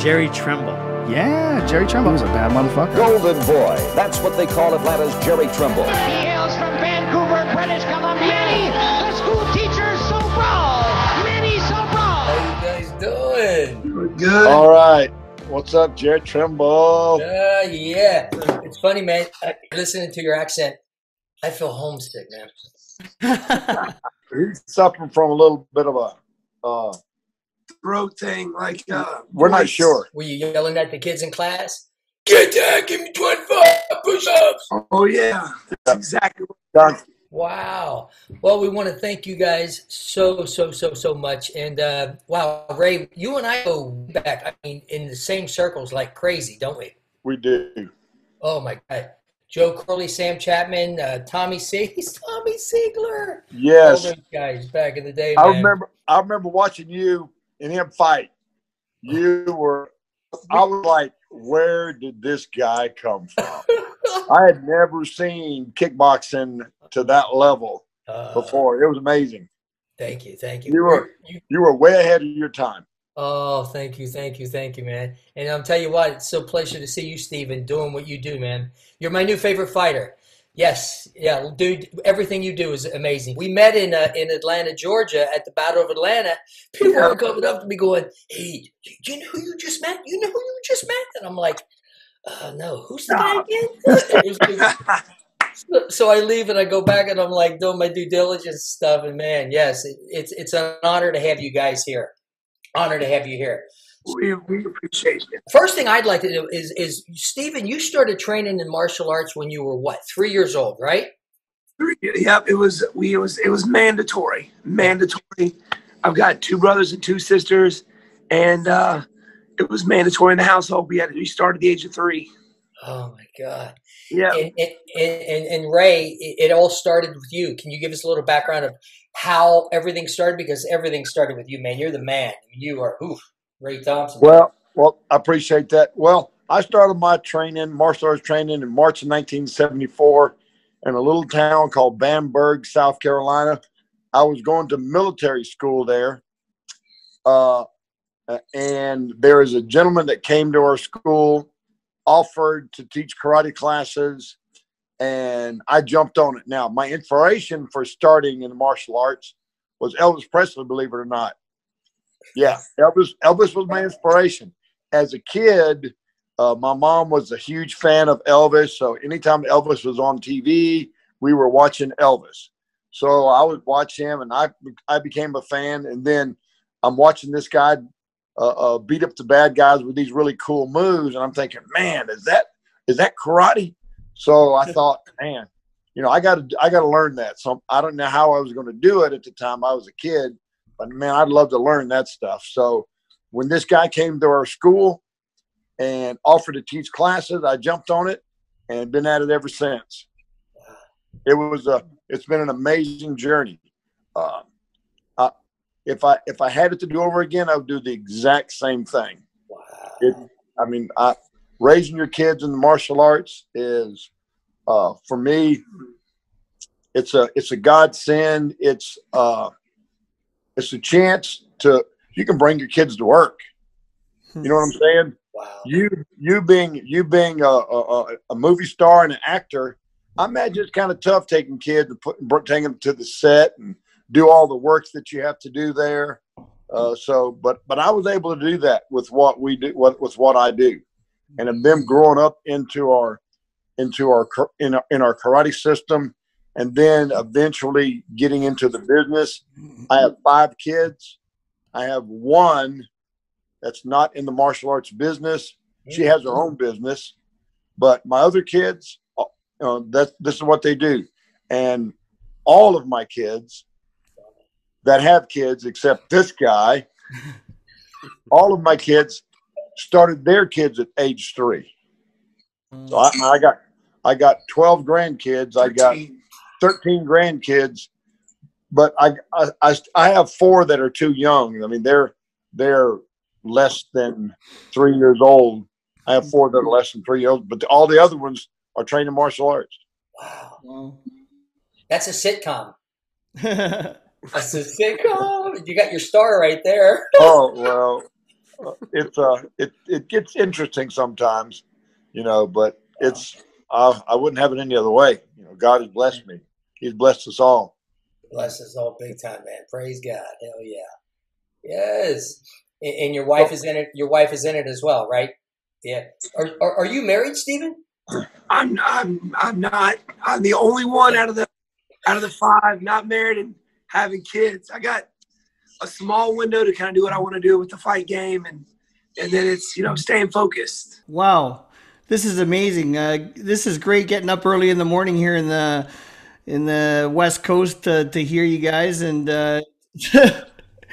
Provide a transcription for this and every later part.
Jerry Trimble. Yeah, Jerry Trimble was a bad motherfucker. Golden Boy. That's what they call Atlanta's Jerry Trimble. He hails from Vancouver, British Columbia. Manny, the school teacher, Sobral. Manny Sobral. How you guys doing? Good. All right. What's up, Jerry Trimble? Yeah. It's funny, man. Listening to your accent, I feel homesick, man. He's suffering from a little bit of a throat thing, like we're not sure. Were you yelling at the kids in class? Get down, give me 25 push-ups. Oh yeah, that's exactly what Done. Wow. Well, we want to thank you guys so much. And wow, Ray, you and I go back. I mean, in the same circles like crazy, don't we? We do. Oh my God. Joe Curley, Sam Chapman, Tommy Siegler. Yes. All those guys back in the day, I man. remember watching you and him fight. I was like, where did this guy come from? I had never seen kickboxing to that level before. It was amazing. Thank you. You were way ahead of your time. Oh, thank you, man. And I'll tell you what, it's so pleasure to see you, Steven, doing what you do, man. You're my new favorite fighter. Yes, yeah, dude, everything you do is amazing. We met in Atlanta, Georgia at the Battle of Atlanta. People were coming up to me going, hey, you know who you just met? You know who you just met? And I'm like, no, who's the guy again? So I leave and I go back and I'm like doing my due diligence stuff. And man, yes, it's an honor to have you guys here. Honor to have you here. we appreciate it. First thing I'd like to do is Steven, you started training in martial arts when you were what, 3 years old, right? Yep, it was mandatory. I've got 2 brothers and 2 sisters, and it was mandatory in the household. We started at the age of 3. Oh my God. Yeah. And Ray, it all started with you. Can you give us a little background of how everything started? Because everything started with you, man. You're the man. You are Ray Thompson. Well, I appreciate that. Well, I started my martial arts training in March of 1974 in a little town called Bamberg, South Carolina. I was going to military school there. And there is a gentleman that came to our school, offered to teach karate classes, and I jumped on it. Now, my inspiration for starting in the martial arts was Elvis Presley, believe it or not. Yeah, Elvis was my inspiration. As a kid, my mom was a huge fan of Elvis, so anytime Elvis was on TV, we were watching Elvis. So I would watch him, and I became a fan, and then I'm watching this guy beat up the bad guys with these really cool moves, and I'm thinking, man, is that karate? So I thought, man, I got to learn that. So I don't know how I was going to do it at the time. I was a kid, but man, I'd love to learn that stuff. So when this guy came to our school and offered to teach classes, I jumped on it and been at it ever since. It's been an amazing journey. If I had it to do over again, I would do the exact same thing. Wow. Raising your kids in the martial arts is, for me, it's a godsend. It's a chance you can bring your kids to work. You know what I'm saying? Wow. You being a movie star and an actor, I imagine it's kind of tough taking kids and taking them to the set and do all the work that you have to do there. But I was able to do that with what we do, with what I do, and them growing up into our karate system, and then eventually getting into the business. I have 5 kids. I have one that's not in the martial arts business. She has her own business, but my other kids, this is what they do, and all of my kids that have kids, except this guy, all of my kids started their kids at age 3. So I got 12 grandkids. I got 13 grandkids, but I have 4 that are too young. I mean, they're less than 3 years old. I have 4 that are less than 3 years old, but all the other ones are trained in martial arts. Wow. That's a sitcom. That's a sitcom. You got your star right there. Oh, well, it gets interesting sometimes, but it's I wouldn't have it any other way. God has blessed me. He's blessed us all. Bless us all big time, man. Praise God. Hell yeah. Yes. And your wife is in it. Your wife is in it as well, right? Yeah. Are you married, Stephen? I'm not. I'm the only one out of the 5 not married and having kids. I got a small window to kind of do what I want to do with the fight game, and then it's staying focused. Wow, this is amazing. This is great getting up early in the morning here in the West Coast to hear you guys, and it's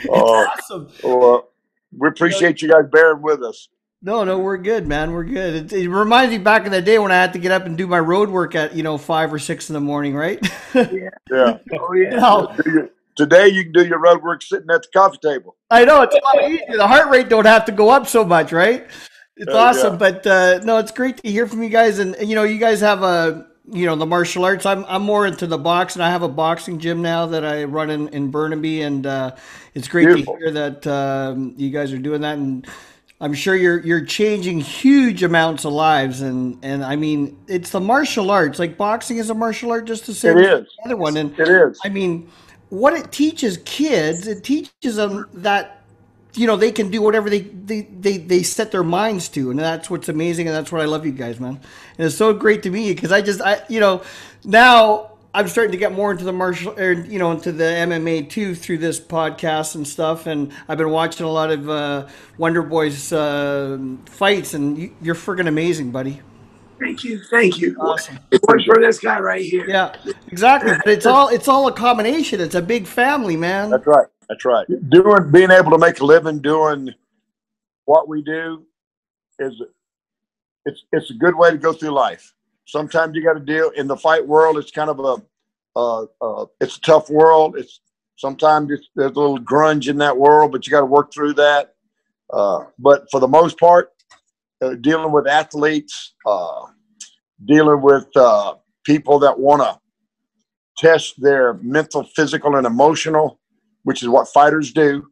awesome. Well, we appreciate you guys bearing with us. No, we're good, man. We're good. It reminds me back in the day when I had to get up and do my road work at 5 or 6 in the morning, right? Yeah. Oh yeah. No. Today you can do your road work sitting at the coffee table. I know, it's a lot easier. The heart rate don't have to go up so much, right? It's awesome. Yeah. But no, it's great to hear from you guys. And you guys have the martial arts. I'm more into the boxing. I have a boxing gym now that I run in Burnaby, and it's great Beautiful. to hear that you guys are doing that. And I'm sure you're changing huge amounts of lives, and I mean, it's the martial arts. Like boxing is a martial art, just the same as the other one. And it is. I mean, what it teaches kids, it teaches them that they can do whatever they set their minds to, and that's what's amazing, and that's what I love you guys, man. And it's so great to meet you because now I'm starting to get more into the into the MMA too through this podcast and stuff. And I've been watching a lot of Wonderboy's fights, and you're freaking amazing, buddy. Thank you. Awesome. For this guy right here. Yeah, exactly. But it's all a combination. It's a big family, man. That's right. Being able to make a living doing what we do it's a good way to go through life. Sometimes you got to deal in the fight world. It's kind of it's a tough world. Sometimes there's a little grunge in that world, but you got to work through that. But for the most part, dealing with athletes, dealing with people that want to test their mental, physical, and emotional, which is what fighters do,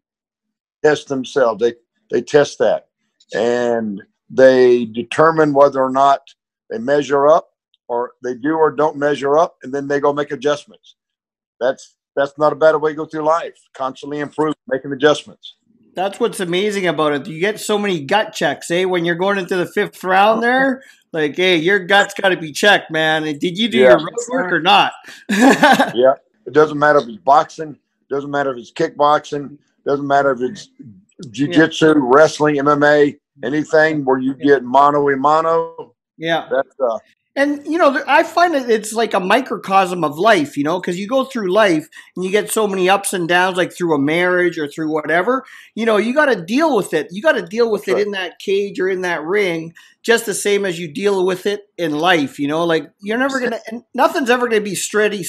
test themselves. They test that, and they determine whether or not they measure up, or they do or don't measure up, and then they go make adjustments. That's not a bad way to go through life. Constantly improve, making adjustments. That's what's amazing about it. You get so many gut checks, eh? When you're going into the 5th round there, like, hey, your gut's got to be checked, man. And did you do your road work or not? Yeah. It doesn't matter if it's boxing. Doesn't matter if it's kickboxing. Doesn't matter if it's jiu-jitsu, wrestling, MMA, anything where you get mano-a-mano. Yeah. That's and, I find it's like a microcosm of life, because you go through life and you get so many ups and downs, like through a marriage or through whatever, you got to deal with it. You got to deal with it in that cage or in that ring, just the same as you deal with it in life, like you're never going to, nothing's ever going to be straight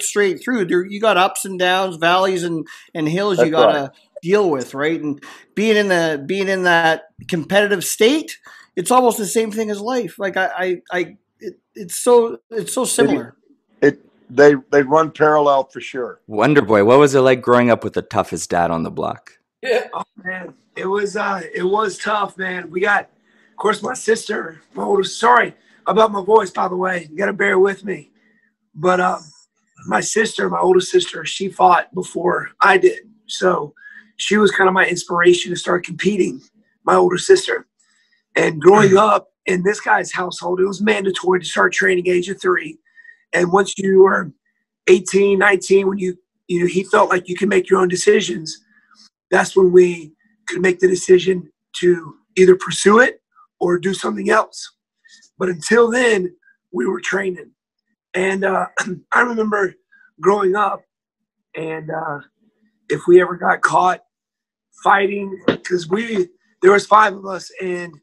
through. You got ups and downs, valleys and hills you got to deal with, right? And being in that competitive state, it's almost the same thing as life. Like it's so similar. They run parallel for sure. Wonderboy, what was it like growing up with the toughest dad on the block? Yeah. Oh man, it was tough, man. We got, of course, my sister. Sorry about my voice, by the way. You got to bear with me. But my sister, my oldest sister, she fought before I did, so she was kind of my inspiration to start competing. My older sister, and growing up in this guy's household, it was mandatory to start training age of 3. And once you were 18, 19, when he felt like you could make your own decisions, that's when we could make the decision to either pursue it or do something else. But until then, we were training. And I remember growing up, and if we ever got caught fighting, because there was 5 of us, and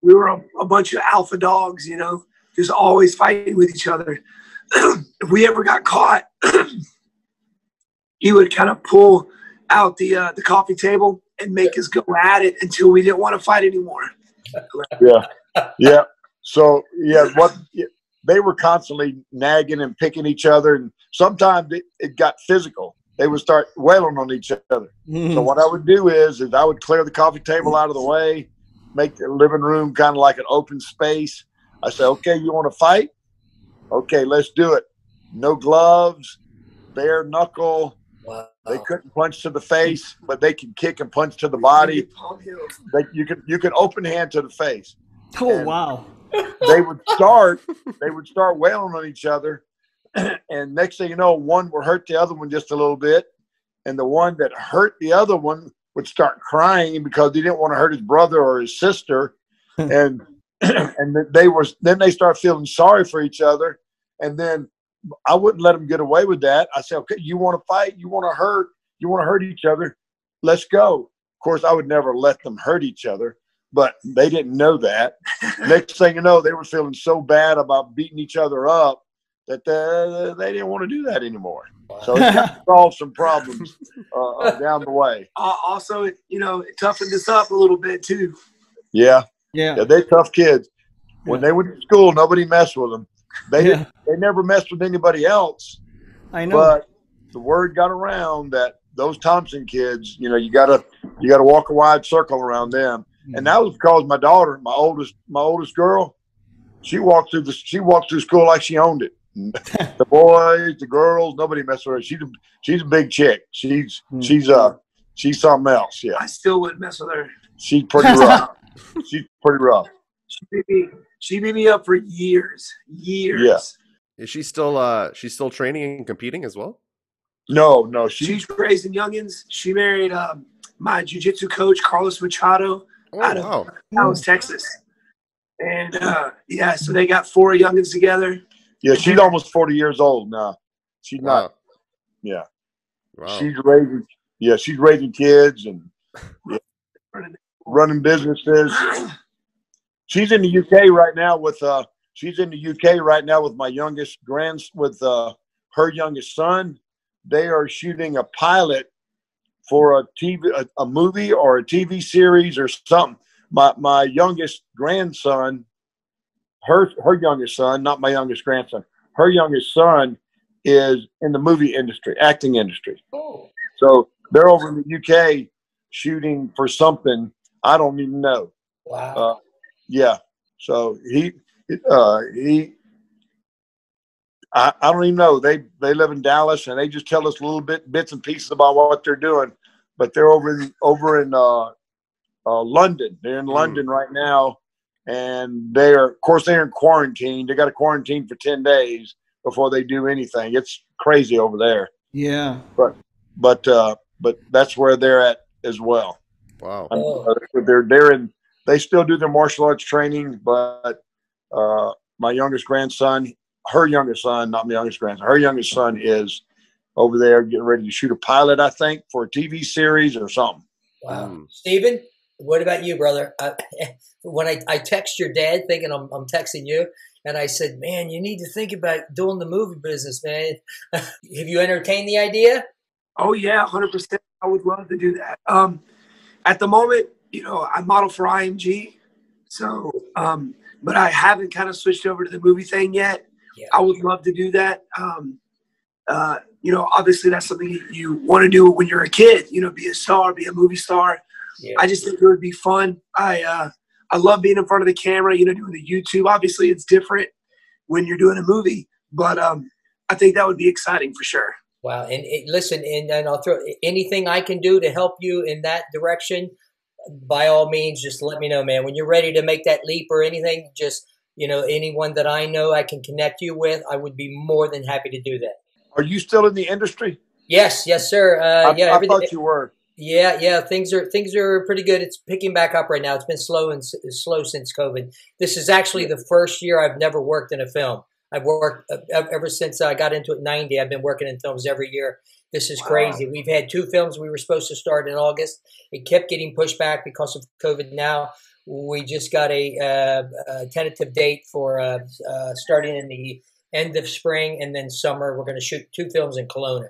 we were a bunch of alpha dogs, just always fighting with each other. If we ever got caught, he would kind of pull out the coffee table and make us go at it until we didn't want to fight anymore. Yeah. So they were constantly nagging and picking each other, and sometimes it got physical. they would start wailing on each other. So what I would do is I would clear the coffee table out of the way, make the living room kind of like an open space. I say, okay, you want to fight? Okay, let's do it. No gloves, bare knuckle. Wow. They couldn't punch to the face, but they can kick and punch to the body. You could open hand to the face. Oh, and wow. They would start wailing on each other. And next thing you know, one would hurt the other one just a little bit. And the one that hurt the other one would start crying because he didn't want to hurt his brother or his sister. And then they start feeling sorry for each other. And then I wouldn't let them get away with that. I said, okay, you want to fight? You want to hurt each other? Let's go. Of course, I would never let them hurt each other, but they didn't know that. Next thing you know, they were feeling so bad about beating each other up that they didn't want to do that anymore. So it kind of solved some problems down the way. Also, it toughened us up a little bit too. Yeah, Yeah. they're tough kids. When they went to school, nobody messed with them. They never messed with anybody else. I know. But the word got around that those Thompson kids, you gotta walk a wide circle around them. And that was because my daughter, my oldest girl, she walked through school like she owned it. The boys, the girls, nobody messed with her. She's a big chick. She's something else. Yeah. I still wouldn't mess with her. She's pretty rough. She's pretty rough. She beat me up for years. Yeah. Is she still training and competing as well? No. She's raising youngins. She married my jiu-jitsu coach, Carlos Machado, out of Dallas, Texas. And so they got 4 youngins together. Yeah, she's almost 40 years old now. She's not. Yeah. Wow. She's raising kids and running businesses. She's in the UK right now with my youngest her youngest son. They are shooting a pilot for a movie or a TV series or something. My youngest grandson, her youngest son, not my youngest grandson, her youngest son is in the movie industry, acting industry. Oh. So they're over in the UK shooting for something. I don't even know. Wow. Yeah. So I don't even know. They live in Dallas and they just tell us little bits and pieces about what they're doing. But they're over in London. They're in London right now, and they're in quarantine. They got to quarantine for 10 days before they do anything. It's crazy over there. Yeah. But that's where they're at as well. Wow. They still do their martial arts training, but my youngest grandson, her youngest son, not my youngest grandson, her youngest son is over there getting ready to shoot a pilot, I think, for a TV series or something. Wow. Steven, what about you, brother? When I text your dad thinking I'm texting you, and I said, man, you need to think about doing the movie business, man. Have you entertained the idea? Oh, yeah, 100%. I would love to do that. At the moment, I model for IMG. So, but I haven't kind of switched over to the movie thing yet. Yeah. I would love to do that. Obviously that's something you want to do when you're a kid, be a star, be a movie star. Yeah. I just think it would be fun. I love being in front of the camera, doing the YouTube. Obviously it's different when you're doing a movie, but I think that would be exciting for sure. Wow. And listen, and I'll throw anything I can do to help you in that direction. By all means, just let me know, man. When you're ready to make that leap or anything, just, anyone that I know I can connect you with, I would be more than happy to do that. Are you still in the industry? Yes, sir. I thought you were. Yeah. Things are pretty good. It's picking back up right now. It's been slow since COVID. This is actually the first year I've never worked in a film. I've worked ever since I got into it in 90. I've been working in films every year. This is crazy. We've had 2 films we were supposed to start in August. It kept getting pushed back because of COVID. Now we just got a tentative date for starting in the end of spring and then summer. We're going to shoot 2 films in Kelowna,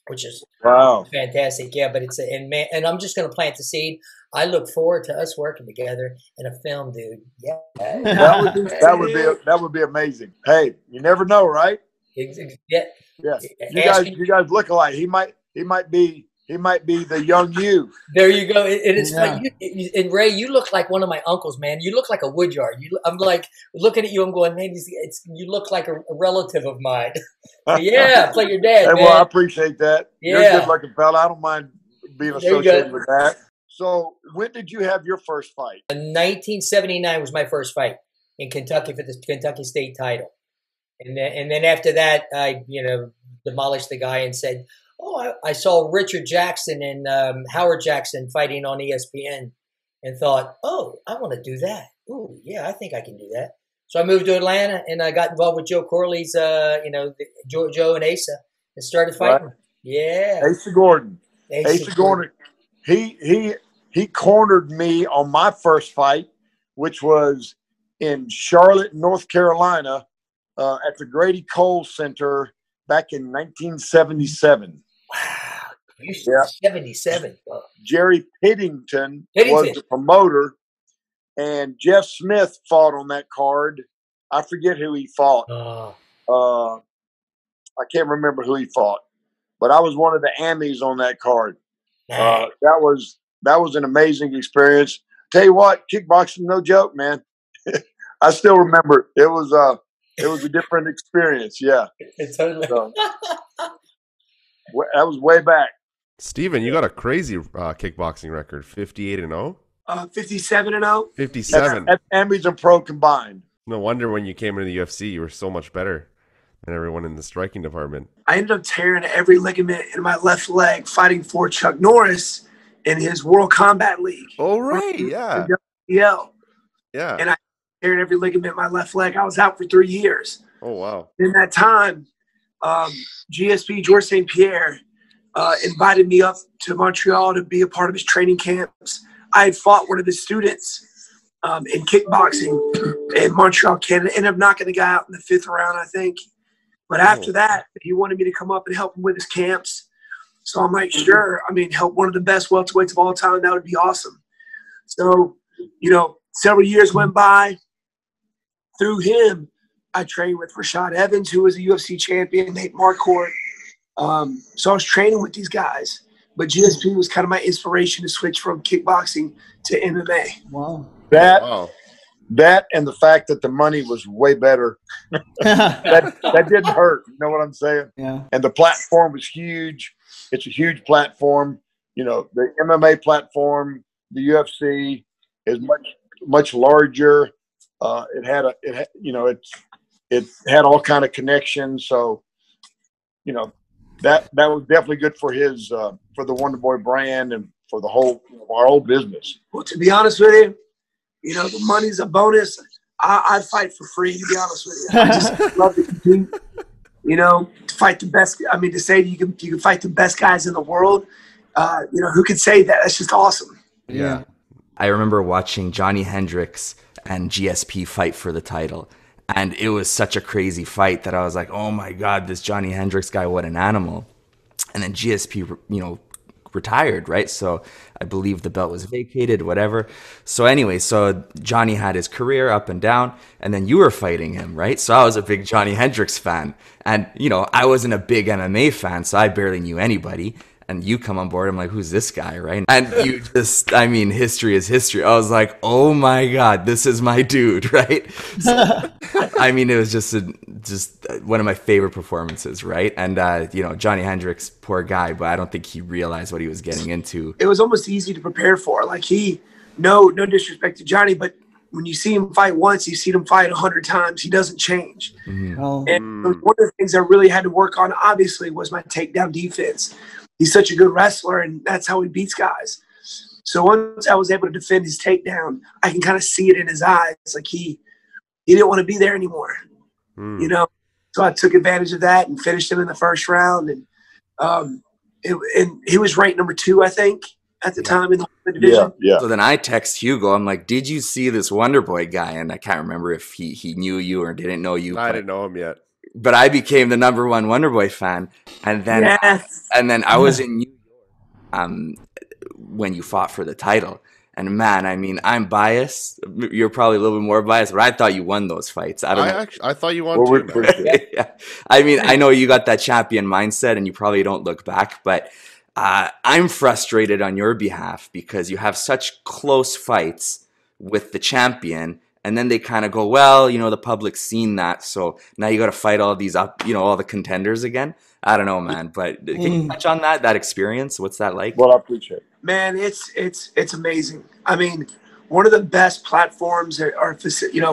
which is fantastic. Yeah, but and I'm just going to plant the seed. I look forward to us working together in a film, dude. Yeah, that would be amazing. Hey, you never know, right? Yeah. You guys look alike. He might he might be the young you. There you go. It is funny. And Ray, you look like one of my uncles, man. You look like a woodyard. I'm like looking at you. I'm going, man, you look like a relative of mine. So, yeah, play your dad. Hey, man. well, I appreciate that. Yeah. You're a good-looking fella. I don't mind being associated with that. So, when did you have your first fight? 1979 was my first fight in Kentucky for the Kentucky State title, and then after that, I demolished the guy and said, "Oh, I saw Richard Jackson and Howard Jackson fighting on ESPN, and thought, oh, I want to do that. Oh, yeah, I think I can do that." So I moved to Atlanta and I got involved with Joe Corley's, Joe and Asa, and started fighting. Right. Yeah, Asa Gordon. Asa Gordon. He cornered me on my first fight, which was in Charlotte, North Carolina, at the Grady Cole Center back in 1977. Wow. You said 77. Jerry Piddington was the promoter, and Jeff Smith fought on that card. I forget who he fought. I can't remember who he fought, but I was one of the Amis on that card. That was an amazing experience. Tell you what, kickboxing, no joke, man. I still remember it was a different experience. Yeah, totally. So, that was way back. Steven, you got a crazy kickboxing record, 58-0? 57-0. 57. That's Amis and pro combined. No wonder when you came into the UFC, you were so much better than everyone in the striking department. I ended up tearing every ligament in my left leg fighting for Chuck Norris in his World Combat League. Oh, right, yeah. Yeah. And I teared every ligament in my left leg. I was out for 3 years. Oh, wow. In that time, GSP, George St. Pierre, invited me up to Montreal to be a part of his training camps. I had fought one of his students in kickboxing in Montreal, Canada. Ended up knocking the guy out in the 5th round, I think. But after that, he wanted me to come up and help him with his camps. So I'm like, sure. I mean, help one of the best welterweights of all time. That would be awesome. So, several years went by. Through him, I trained with Rashad Evans, who was a UFC champion, Nate Marquardt. So I was training with these guys. But GSP was kind of my inspiration to switch from kickboxing to MMA. Wow. That and the fact that the money was way better. that didn't hurt. You know what I'm saying? Yeah. And the platform was huge. It's a huge platform. The MMA platform, the UFC is much larger. It had all kind of connections. So, that was definitely good for his for the Wonderboy brand and for our whole business. Well, to be honest with you, the money's a bonus. I'd fight for free, to be honest with you. I just love to compete. To fight the best. I mean, to say you can fight the best guys in the world. Who could say that? That's just awesome. Yeah. I remember watching Johnny Hendricks and GSP fight for the title. And it was such a crazy fight that I was like, oh my God, this Johnny Hendricks guy, what an animal. And then GSP, retired, right? So I believe the belt was vacated, whatever. So anyway, Johnny had his career up and down, and then you were fighting him, right? So I was a big Johnny Hendricks fan. And, I wasn't a big MMA fan, so I barely knew anybody. And you come on board, I'm like, who's this guy, right? And you history is history. I was like, oh my God, this is my dude, right? So, it was just one of my favorite performances, right? And, Johnny Hendricks, poor guy, but I don't think he realized what he was getting into. It was almost easy to prepare for. Like no disrespect to Johnny, but when you see him fight once, you see him fight 100 times. He doesn't change. Mm-hmm. And one of the things I really had to work on, obviously, was my takedown defense. He's such a good wrestler, and that's how he beats guys. So once I was able to defend his takedown, I can kind of see it in his eyes. Like he didn't want to be there anymore, So I took advantage of that and finished him in the first round. And he was ranked number 2, I think, at the time in the division. Yeah. So then I text Hugo. I'm like, did you see this Wonderboy guy? And I can't remember if he knew you or didn't know you. I didn't know him yet. But I became the #1 Wonderboy fan, and then I was in New York when you fought for the title, And man, I mean, I'm biased. You're probably a little bit more biased, but I thought you won those fights. I don't know. I thought you won too, man. Yeah. I mean, I know you got that champion mindset and you probably don't look back, but I'm frustrated on your behalf because you have such close fights with the champion. And then they kind of go, well, the public's seen that, so now you got to fight all these all the contenders again. I don't know, man, but can you touch on that experience? What's that like? Well, I appreciate it. Man, it's amazing. I mean, one of the best platforms or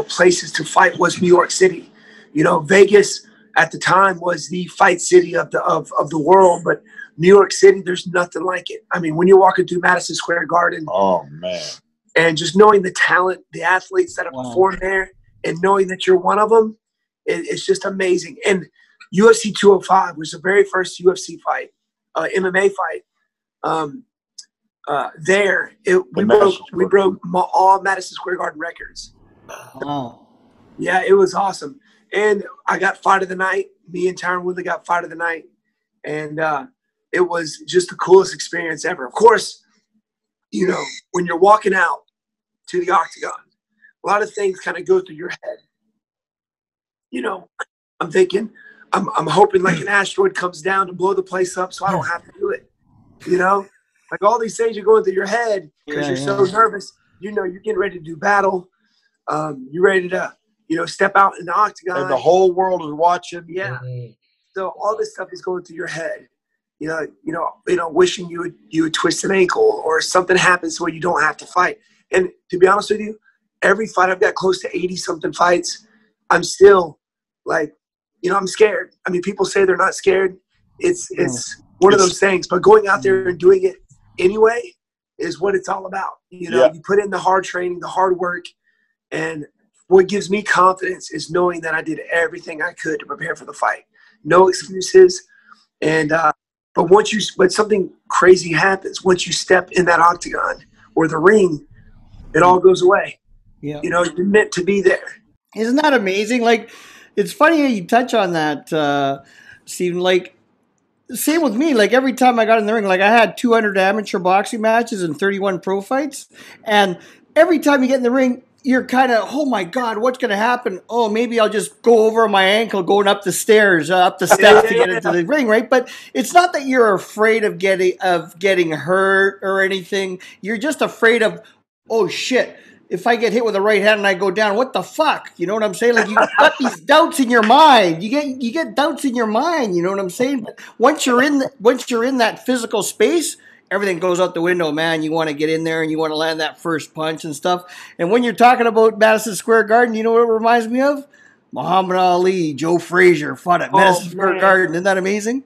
places to fight was New York City. Vegas at the time was the fight city of the world, but New York City, there's nothing like it. I mean, when you're walking through Madison Square Garden, oh man, and just knowing the talent, the athletes that have performed there, and knowing that you're one of them, it's just amazing. And UFC 205 was the very first UFC fight, MMA fight. We broke all Madison Square Garden records. Wow. Yeah, it was awesome. And I got fight of the night. Me and Tyron Woodley got fight of the night. And it was just the coolest experience ever. Of course, when you're walking out to the octagon, a lot of things kind of go through your head. I'm thinking, I'm hoping like an asteroid comes down to blow the place up so I don't have to do it. Like all these things are going through your head because you're so nervous. You're getting ready to do battle. You're ready to, step out in the octagon. And the whole world is watching. Yeah. So all this stuff is going through your head. Wishing you would twist an ankle or something happens where you don't have to fight. And to be honest with you, every fight I've got close to 80-something fights, I'm still like, I'm scared. I mean, people say they're not scared. It's one of those things. But going out there and doing it anyway is what it's all about. You put in the hard training, the hard work, and what gives me confidence is knowing that I did everything I could to prepare for the fight. No excuses. And but something crazy happens once you step in that octagon or the ring. It all goes away. Yeah. You're meant to be there. Isn't that amazing? Like, it's funny how you touch on that, Stephen. Like, same with me. Like, every time I got in the ring, like, I had 200 amateur boxing matches and 31 pro fights. And every time you get in the ring, you're kind of, oh, my God, what's going to happen? Oh, maybe I'll just go over my ankle going up the stairs, up the steps to get into the ring, right? But it's not that you're afraid of getting hurt or anything. You're just afraid of, oh, shit. If I get hit with a right hand and I go down, what the fuck? You know what I'm saying? Like, you got these doubts in your mind. You get doubts in your mind. You know what I'm saying? But once you're in that physical space, everything goes out the window, man. You want to get in there and you want to land that first punch and stuff. And when you're talking about Madison Square Garden, you know what it reminds me of? Muhammad Ali, Joe Frazier fought at Madison Square Garden. Isn't that amazing?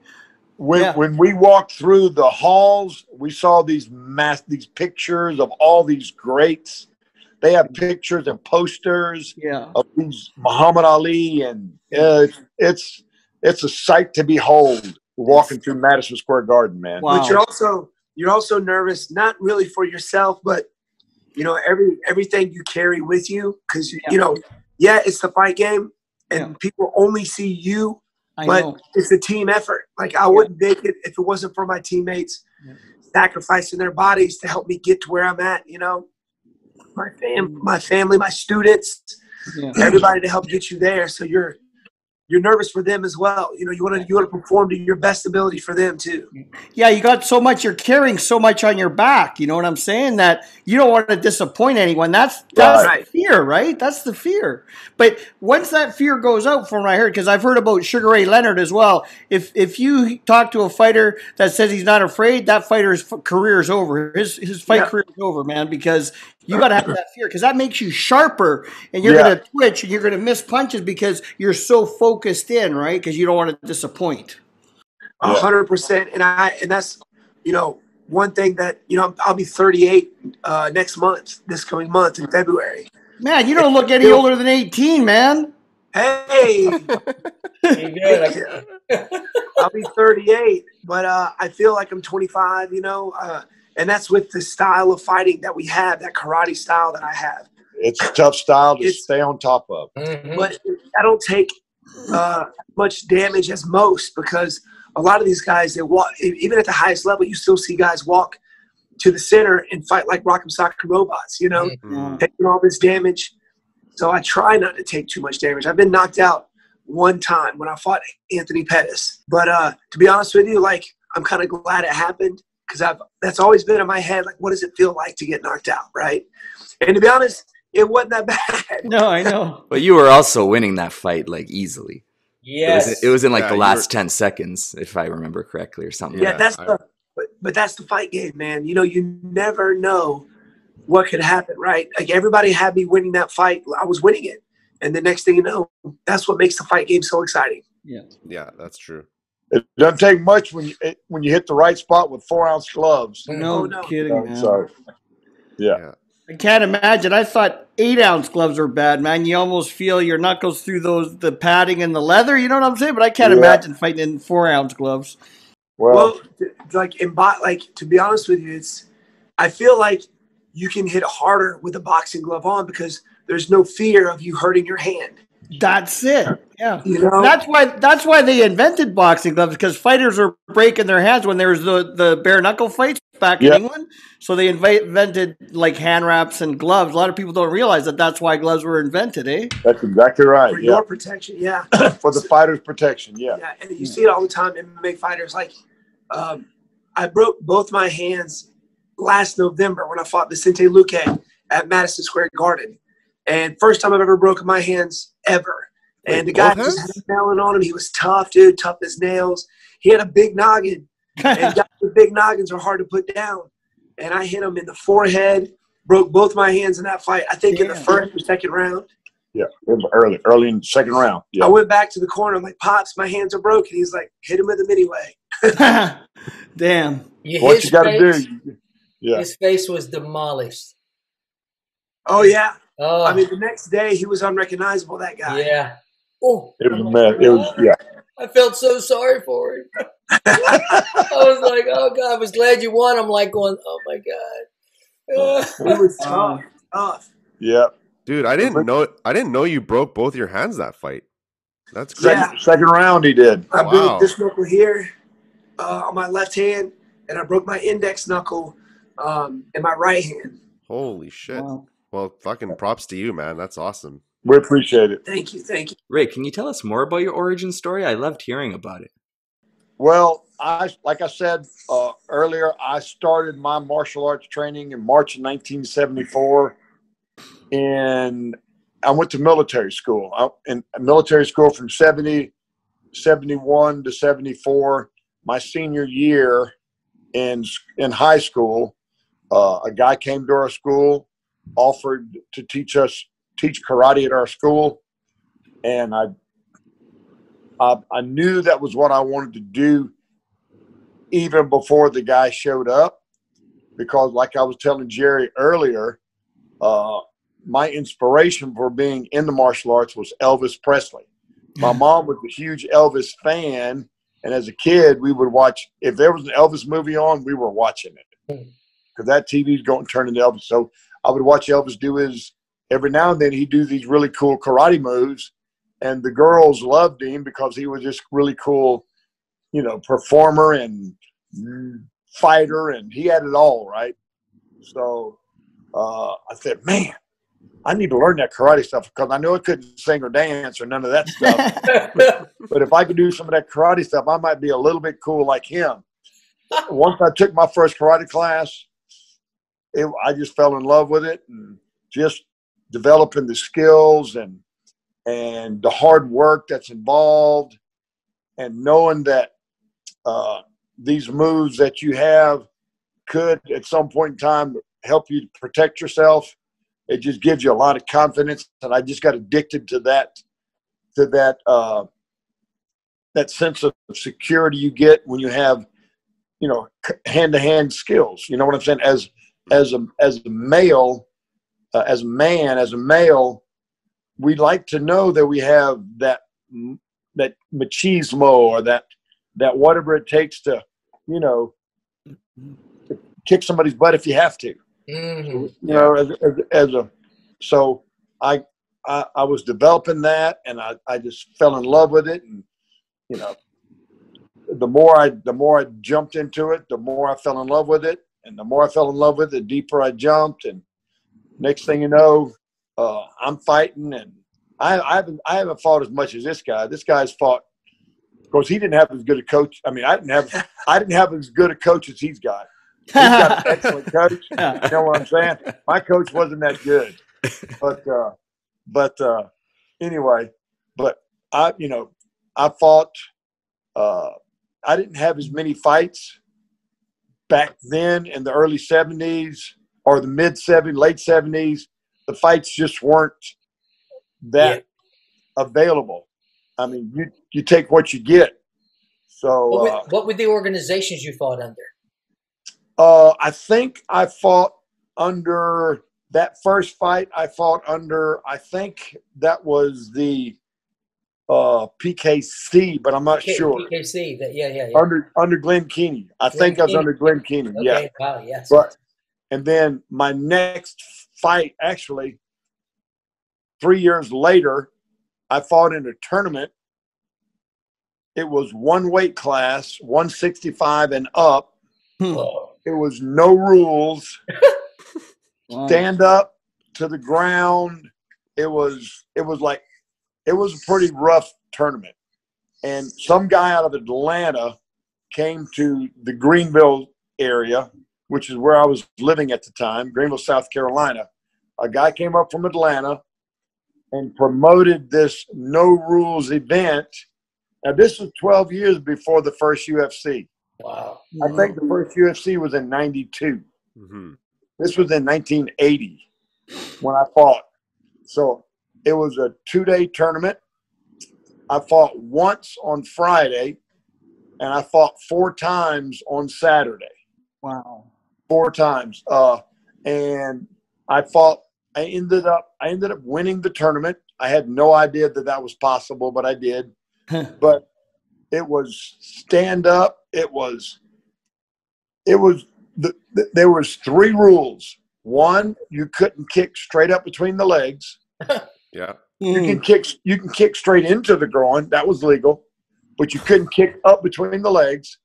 When we walked through the halls, we saw these pictures of all these greats. They have pictures and posters of these Muhammad Ali, and it's a sight to behold walking through Madison Square Garden, man. Wow. But you're also nervous, not really for yourself, but everything you carry with you, because it's the fight game, and people only see you, but it's a team effort. Like, I wouldn't make it if it wasn't for my teammates sacrificing their bodies to help me get to where I'm at. My family, my students, everybody to help get you there. So you're nervous for them as well. You want to perform to your best ability for them too. Yeah, you got so much. You're carrying so much on your back. You know what I'm saying? That you don't want to disappoint anyone. That's the fear, right? That's the fear. But once that fear goes out, from what I heard, because I've heard about Sugar Ray Leonard as well. If you talk to a fighter that says he's not afraid, that fighter's career is over. His fight career is over, man. Because you got to have that fear, because that makes you sharper, and you're going to twitch and you're going to miss punches because you're so focused in, right? Because you don't want to disappoint. 100%. And that's one thing that I'll be 38 this coming month in February. Man, you don't look any older than 18, man. Hey, I'll be 38, but I feel like I'm 25. And that's with the style of fighting that we have, that karate style that I have. It's a tough style to stay on top of. Mm-hmm. But I don't take much damage as most, because a lot of these guys, they walk, even at the highest level, you still see guys walk to the center and fight like Rock'em Sock'em Robots, you know, taking all this damage. So I try not to take too much damage. I've been knocked out one time when I fought Anthony Pettis. But to be honest with you, like, I'm kind of glad it happened because that's always been in my head. Like, what does it feel like to get knocked out, right? And to be honest, it wasn't that bad. No, I know. But you were also winning that fight like easily. Yes. It was in like the last 10 seconds, if I remember correctly, or something. Yeah, but that's the fight game, man. You know, you never know what could happen, right? Like, everybody had me winning that fight. I was winning it. And the next thing you know, that's what makes the fight game so exciting. Yeah, that's true. It doesn't take much when you hit the right spot with 4-ounce gloves. No kidding, man. So, yeah. I can't imagine. I thought 8-ounce gloves were bad, man. You almost feel your knuckles through the padding and the leather. You know what I'm saying? But I can't imagine fighting in 4-ounce gloves. Well, to be honest with you, I feel like you can hit harder with a boxing glove on because there's no fear of you hurting your hand. That's it. Yeah. You know? That's why they invented boxing gloves, because fighters were breaking their hands when there was the bare knuckle fights back in England. So they invented like hand wraps and gloves. A lot of people don't realize that's why gloves were invented, eh? That's exactly right. For your protection, for the fighter's protection, Yeah, and you see it all the time in MMA fighters. Like, I broke both my hands last November when I fought Vicente Luque at Madison Square Garden. And first time I've ever broken my hands ever. And the guy just had a nailing on him. He was tough, dude, tough as nails. He had a big noggin. And guys with big noggins are hard to put down. And I hit him in the forehead, broke both my hands in that fight, I think in the first or second round. Yeah, early in the second round. Yeah. I went back to the corner. I'm like, Pops, my hands are broken. He's like, hit him with them anyway. Damn. What you got to do. Yeah. His face was demolished. Oh, yeah. Oh. I mean, the next day he was unrecognizable, that guy. Yeah. Oh, it was a mess. It was, I felt so sorry for him. I was like, oh, God, I was glad you won. I'm like going, oh, my God. It was tough. Yeah. Dude, I didn't know you broke both your hands that fight. That's crazy. Second round he did. I broke this knuckle here on my left hand, and I broke my index knuckle in my right hand. Holy shit. Wow. Well, fucking props to you, man. That's awesome. We appreciate it. Thank you. Ray, can you tell us more about your origin story? I loved hearing about it. Well, like I said earlier, I started my martial arts training in March of 1974. And I went to military school. In military school from 71 to 74. My senior year in high school, a guy came to our school, offered to teach karate at our school, and I knew that was what I wanted to do even before the guy showed up, because like I was telling Jerry earlier, my inspiration for being in the martial arts was Elvis Presley. My mom was a huge Elvis fan, and as a kid, we would watch, if there was an Elvis movie on, we were watching it, because that TV's going to turn into Elvis. So I would watch Elvis do every now and then he'd do these really cool karate moves, and the girls loved him because he was just really cool, performer and fighter, and he had it all, right? So I said, man, I need to learn that karate stuff, because I knew I couldn't sing or dance or none of that stuff. But if I could do some of that karate stuff, I might be a little bit cool like him. Once I took my first karate class, I just fell in love with it, and just developing the skills and the hard work that's involved, and knowing that these moves that you have could at some point in time help you protect yourself. It just gives you a lot of confidence, and I just got addicted to that sense of security you get when you have, hand-to-hand skills. You know what I'm saying? As a male, as a male, we like to know that we have that machismo, or that whatever it takes to kick somebody's butt if you have to. Mm-hmm. So I was developing that, and I just fell in love with it, and the more I jumped into it, the more I fell in love with it. And the more I fell in love with it, the deeper I jumped. And next thing you know, I'm fighting, and I haven't fought as much as this guy. This guy's fought. Of course, he didn't have as good a coach. I mean, I didn't have as good a coach as he's got. He's got an excellent coach. You know what I'm saying? My coach wasn't that good, but anyway. But I fought. I didn't have as many fights back then in the early '70s or the mid '70s, late '70s. The fights just weren't that available. I mean, you take what you get. So, what were the organizations you fought under? I think I fought under that first fight. I fought under. I think that was the PKC, but I'm not sure. PKC, yeah. Under Glenn Keeney. I think I was under Glenn Keeney. Okay. Yeah. Wow. Yes. But and then my next fight, actually, 3 years later, I fought in a tournament. It was one weight class, 165 and up. It was no rules. Stand up to the ground. It was a pretty rough tournament. And some guy out of Atlanta came to the Greenville area, which is where I was living at the time, Greenville, South Carolina. A guy came up from Atlanta and promoted this no rules event. Now, this was 12 years before the first UFC. Wow. I think the first UFC was in 92. Mm-hmm. This was in 1980 when I fought. So it was a 2-day tournament. I fought once on Friday, and I fought 4 times on Saturday. Wow. 4 times. And I ended up winning the tournament. I had no idea that was possible, but I did. But it was stand up. There was 3 rules. 1, you couldn't kick straight up between the legs. Yeah. You can kick straight into the groin. That was legal, but you couldn't kick up between the legs.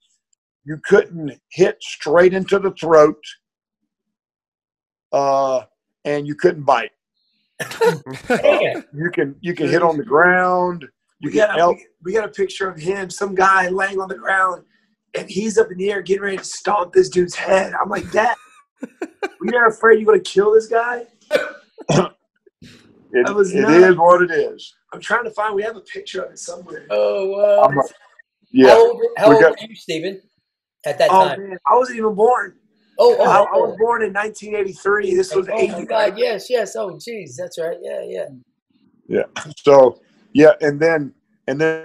You couldn't hit straight into the throat, and you couldn't bite. You can hit on the ground. We got a picture of him, some guy laying on the ground, and he's up in the air getting ready to stomp this dude's head. I'm like, Dad, were you not afraid you're going to kill this guy? It is what it is. I'm trying to find. We have a picture of it somewhere. Oh, wow. Yeah. How old were you, Stephen, at that time? Man, I wasn't even born. I was born in 1983. This was 80. Oh, my God. Yes. Oh, geez. That's right. Yeah. So, yeah. And then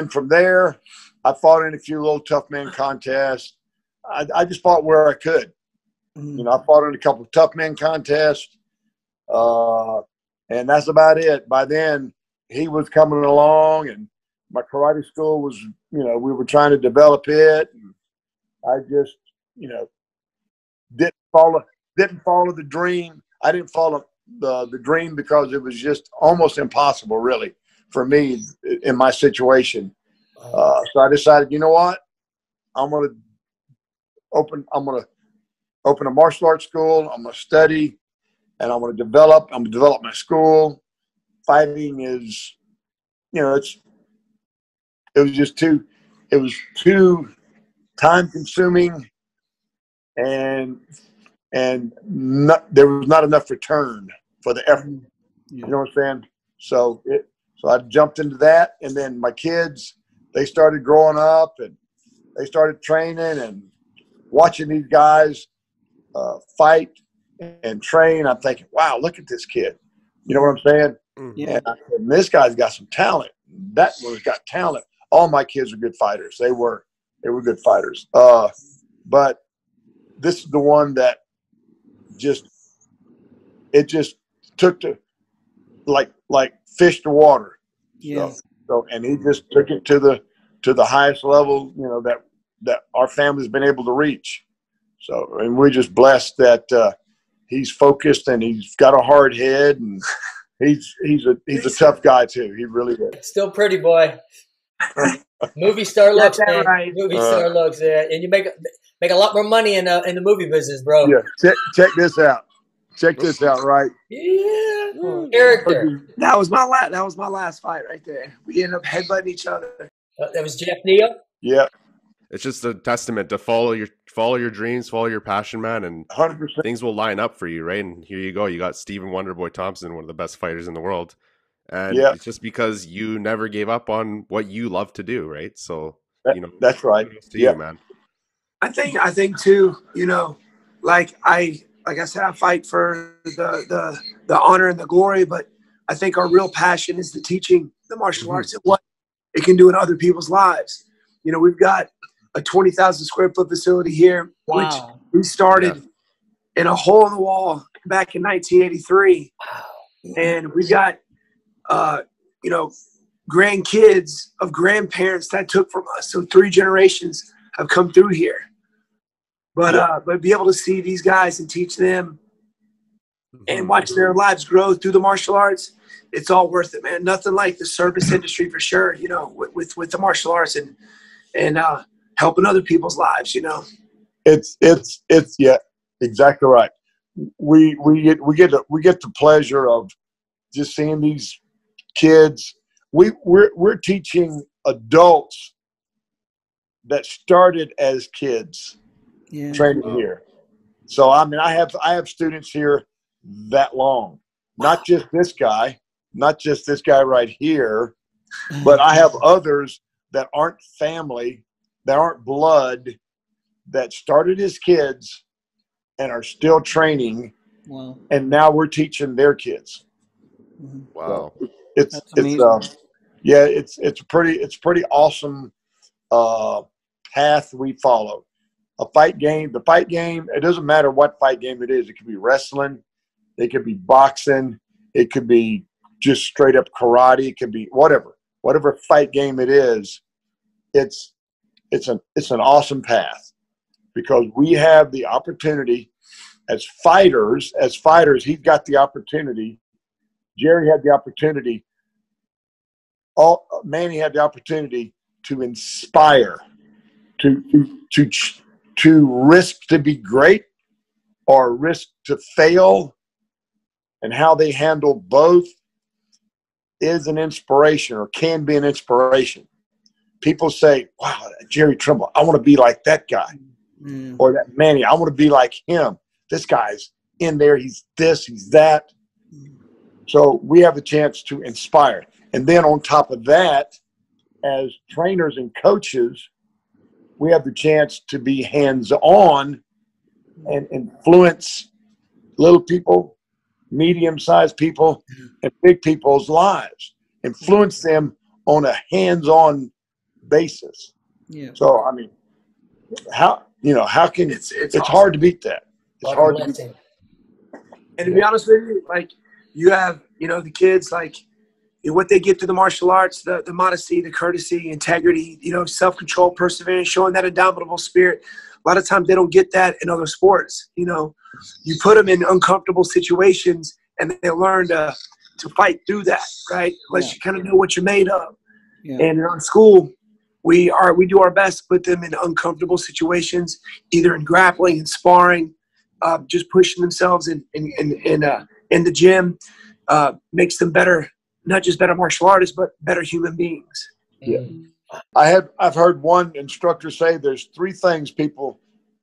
from there, I fought in a few little tough man contests. I just fought where I could. You know, I fought in a couple of tough man contests. And that's about it. By then, he was coming along, and my karate school was, we were trying to develop it. And I just, didn't follow the dream. I didn't follow the dream because it was just almost impossible, really, for me in my situation. So I decided, you know what? I'm gonna open a martial arts school. I'm gonna study. And I'm going to develop my school. Fighting is, it was too time consuming, and there was not enough return for the effort. You know what I'm saying? So I jumped into that, and then my kids, they started growing up, and they started training and watching these guys fight and train. I'm thinking, wow, look at this kid. You know what I'm saying? Yeah. And this guy's got some talent. That one's got talent. All my kids are good fighters. They were good fighters. But this is the one that just took to like fish to water. Yeah. So and he just took it to the highest level, that our family's been able to reach. So, and we're just blessed that he's focused and he's got a hard head, and he's a tough guy too. He really is. Still pretty boy. Movie star looks, man. Right. Movie star looks, yeah. And you make Make a lot more money in the movie business, bro. Yeah, check this out. Check this out, right? Yeah, character. That was my last fight right there. We ended up headbutting each other. That was Jeff Neal. Yeah, It's just a testament to follow your dreams, follow your passion, man, and 100%. things will line up for you, right? And here you go. You got Stephen Wonderboy Thompson, one of the best fighters in the world. And it's just because you never gave up on what you love to do, right? So, That's right. To you, man. I think too, like I said, I fight for the honor and the glory, but I think our real passion is the teaching the martial arts and what it can do in other people's lives. We've got a 20,000 square foot facility here, which we started in a hole in the wall back in 1983. And we've got, grandkids of grandparents that took from us. So 3 generations have come through here. But be able to see these guys and teach them and watch their lives grow through the martial arts, it's all worth it, man. Nothing like the service industry for sure, with the martial arts and helping other people's lives, It's exactly right. We get the pleasure of just seeing these kids. We're teaching adults that started as kids training here. So I mean, I have students here that long. Not just this guy right here, but I have others that aren't family, that aren't blood, that started as kids and are still training. Wow. And now we're teaching their kids. Wow. So it's pretty awesome path we follow. The fight game, it doesn't matter what fight game it is. It could be wrestling, it could be boxing, it could be just straight up karate, it could be whatever fight game it is. It's an awesome path because we have the opportunity as fighters, he's got the opportunity. Jerry had the opportunity. Manny had the opportunity to inspire, to risk to be great or risk to fail, and how they handle both is an inspiration or can be an inspiration. People say, wow, Jerry Trimble, I want to be like that guy. Or that Manny, I want to be like him. This guy's in there. He's this, he's that. So we have a chance to inspire. And then on top of that, as trainers and coaches, we have the chance to be hands-on and influence little people, medium-sized people, and big people's lives. Influence them on a hands-on basis. Yeah. So, I mean, how can it's awesome. Hard to beat that. It's hard to beat that. And to be honest with you, like you have, the kids, like what they get through the martial arts, the modesty, the courtesy, integrity, self-control, perseverance, showing that indomitable spirit. A lot of times they don't get that in other sports. You put them in uncomfortable situations and they learn to fight through that, right? Unless you kind of know what you're made of. Yeah. And in our school, we do our best to put them in uncomfortable situations, either in grappling and sparring, just pushing themselves in the gym, makes them better, not just better martial artists, but better human beings. Yeah. I've heard one instructor say there's 3 things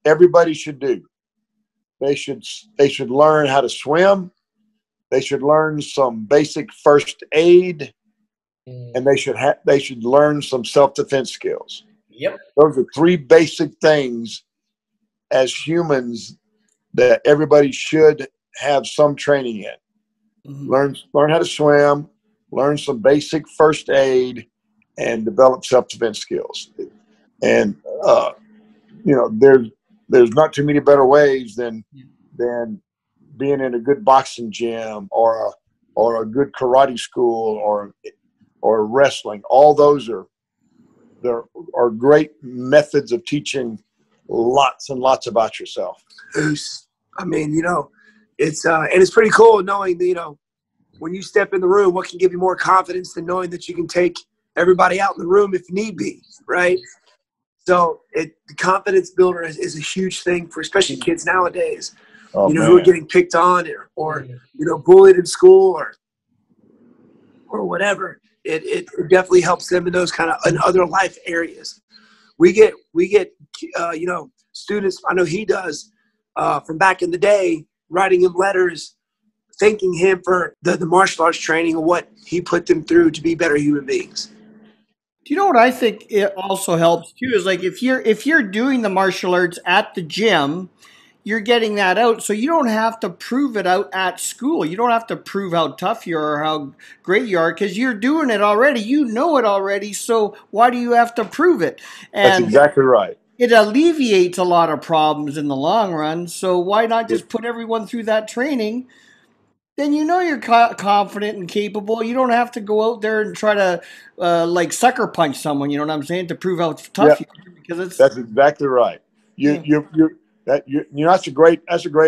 everybody should do. They should learn how to swim. They should learn some basic first aid. And they should learn some self-defense skills. Yep. Those are 3 basic things as humans that everybody should have some training in. Mm-hmm. Learn how to swim, learn some basic first aid, and develop self-defense skills. And there's not too many better ways than being in a good boxing gym or a good karate school or wrestling. All those are great methods of teaching lots and lots about yourself. I mean, it's and it's pretty cool knowing that, when you step in the room, what can give you more confidence than knowing that you can take everybody out in the room if need be, right? So the confidence builder is a huge thing for especially kids nowadays, Oh, who are getting picked on or bullied in school or whatever. It definitely helps them in those kind of in other life areas. We get students, I know he does, from back in the day, writing him letters, thanking him for the martial arts training and what he put them through to be better human beings. Do you know what I think it also helps too is like if you're doing the martial arts at the gym, you're getting that out, so you don't have to prove it out at school. You don't have to prove how tough you are or how great you are because you're doing it already. You know it already, so why do you have to prove it? And that's exactly right. It alleviates a lot of problems in the long run, so why not just put everyone through that training? Then you know you're confident and capable. You don't have to go out there and try to like sucker punch someone. You know what I'm saying, to prove how tough you are. Because that's exactly right. That's a great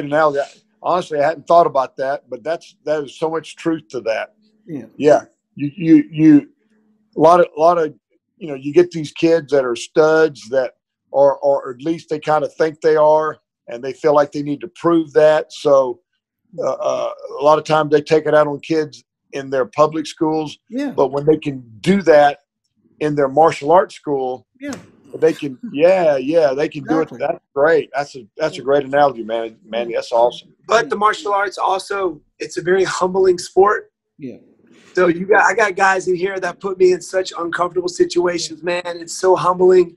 analogy. Honestly, I hadn't thought about that, but that is so much truth to that. Yeah. You a lot of you get these kids that are studs that or at least they kind of think they are, and they feel like they need to prove that. So a lot of times they take it out on kids in their public schools. Yeah. But when they can do that in their martial arts school, they can, they can do it. That's great. That's a great analogy, man. Manny, that's awesome. But the martial arts also, it's a very humbling sport. Yeah. So I got guys in here that put me in such uncomfortable situations, man. It's so humbling.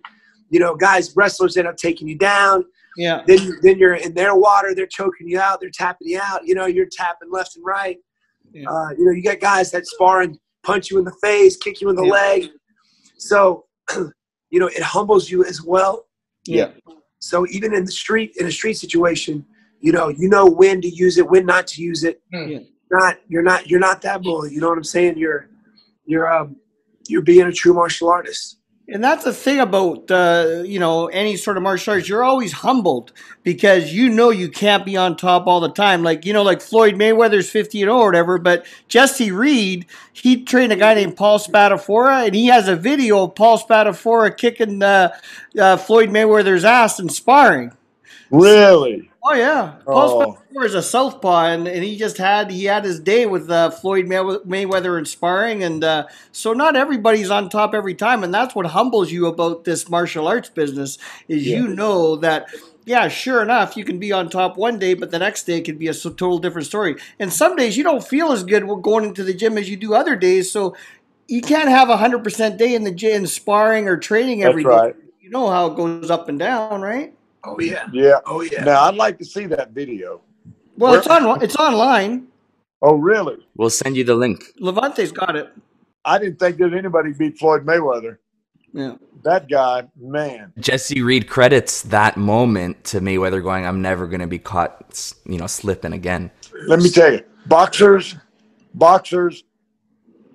Wrestlers end up taking you down. Yeah. Then you're in their water. They're choking you out. They're tapping you out. You're tapping left and right. Yeah. You got guys that spar and punch you in the face, kick you in the leg. So, it humbles you as well. Yeah. So even in a street situation, you know when to use it, when not to use it. Yeah. You're not that bully. You know what I'm saying? You're being a true martial artist. And that's the thing about, any sort of martial arts. You're always humbled because you can't be on top all the time. Like Floyd Mayweather's 50-0 or whatever, but Jesse Reed, he trained a guy named Paul Spadafora, and he has a video of Paul Spadafora kicking Floyd Mayweather's ass and sparring. Really? Oh, yeah. Paul Spadafora is a southpaw, and he had his day with Floyd Mayweather in sparring, and so not everybody's on top every time, and that's what humbles you about this martial arts business is that, sure enough, you can be on top one day, but the next day could be a total different story. And some days you don't feel as good going into the gym as you do other days, so you can't have 100% day in the gym sparring or training every day. Right. You know how it goes up and down, right? Oh, yeah. Yeah. Oh, yeah. Now, I'd like to see that video. Well, it's online. Oh, really? We'll send you the link. Levante's got it. I didn't think that anybody beat Floyd Mayweather. Yeah. That guy, man. Jesse Reed credits that moment to Mayweather going, I'm never going to be caught, slipping again. Let me tell you, boxers,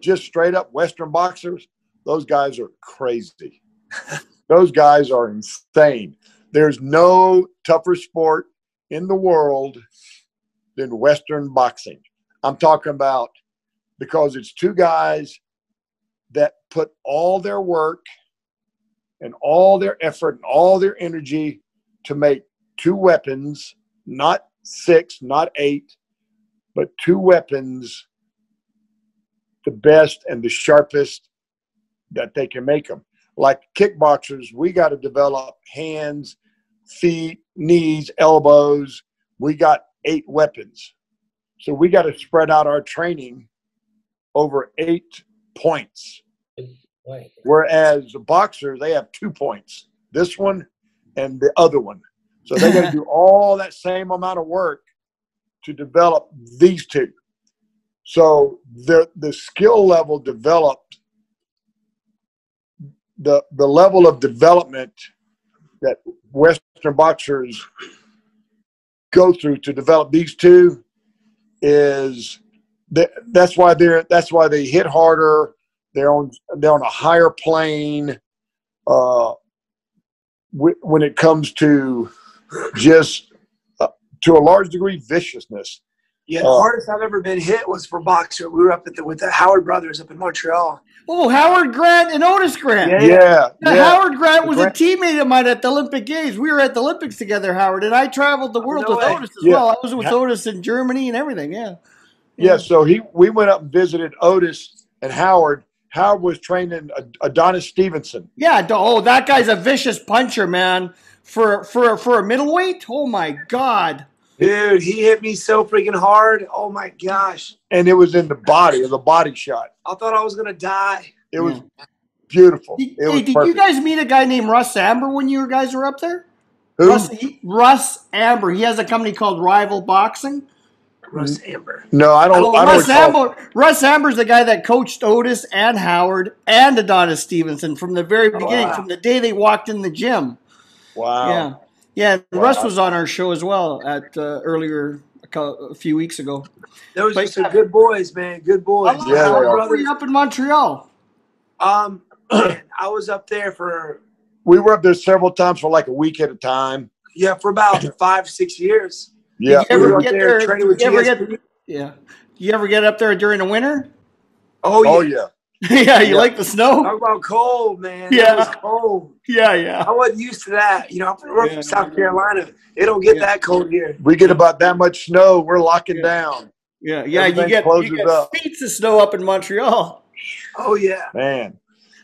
just straight up Western boxers, those guys are crazy. Those guys are insane. There's no tougher sport in the world than Western boxing. I'm talking about because it's two guys that put all their work and all their effort and all their energy to make two weapons, not 6, not 8, but two weapons, the best and the sharpest that they can make them. Like kickboxers, we got to develop hands, feet, knees, elbows. We got 8 weapons. So we got to spread out our training over 8 points. Whereas the boxers, they have 2 points, this one and the other one. So they got to do all that same amount of work to develop these 2. So the skill level developed, the level of development that Western boxers go through to develop these 2 is that's why they hit harder. They're on a higher plane when it comes to just to a large degree viciousness. Yeah, the hardest I've ever been hit was for boxer. We were up with the Howard brothers up in Montreal. Oh, Howard Grant and Otis Grant. Yeah. Howard Grant was a teammate of mine at the Olympic Games. We were at the Olympics together, Howard, and I traveled the world with Otis as well. I was with Otis in Germany and everything. Yeah. So we went up and visited Otis and Howard. Howard was training Adonis Stevenson. Yeah. Oh, that guy's a vicious puncher, man. For a middleweight. Oh my God. Dude, he hit me so freaking hard. Oh, my gosh. And it was in the body, the body shot. I thought I was going to die. It was beautiful. Did you guys meet a guy named Russ Amber when you guys were up there? Who? Russ Amber. He has a company called Rival Boxing. Russ Amber. No, I don't. Russ Amber's the guy that coached Otis and Howard and Adonis Stevenson from the very beginning, from the day they walked in the gym. Wow. Yeah, Russ was on our show as well at earlier a few weeks ago. Those are some good boys, man. Good boys. How were you up in Montreal? Man, I was up there for. We were up there several times for like a week at a time. Yeah, for about 5-6 years. Yeah. Did you ever get there? You ever get up there during the winter? Oh yeah. Yeah, you like the snow? Talk about cold, man. Yeah. It was cold. Yeah. I wasn't used to that. You know, we're from South Carolina. It don't get that cold here. We get about that much snow. We're locking down. Yeah. You get feet of snow up in Montreal. Oh, yeah. Man.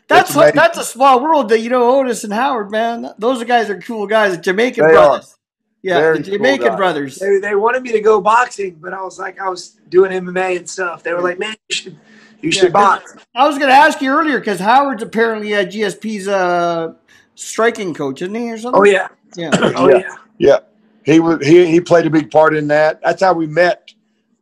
That's a small world that, Otis and Howard, man. Those guys are cool guys. Jamaican brothers. Yeah, the Jamaican brothers. They wanted me to go boxing, but I was doing MMA and stuff. They were like, man, you should box. I was going to ask you earlier because Howard's apparently GSP's striking coach, isn't he, or something? Oh yeah, yeah. He played a big part in that. That's how we met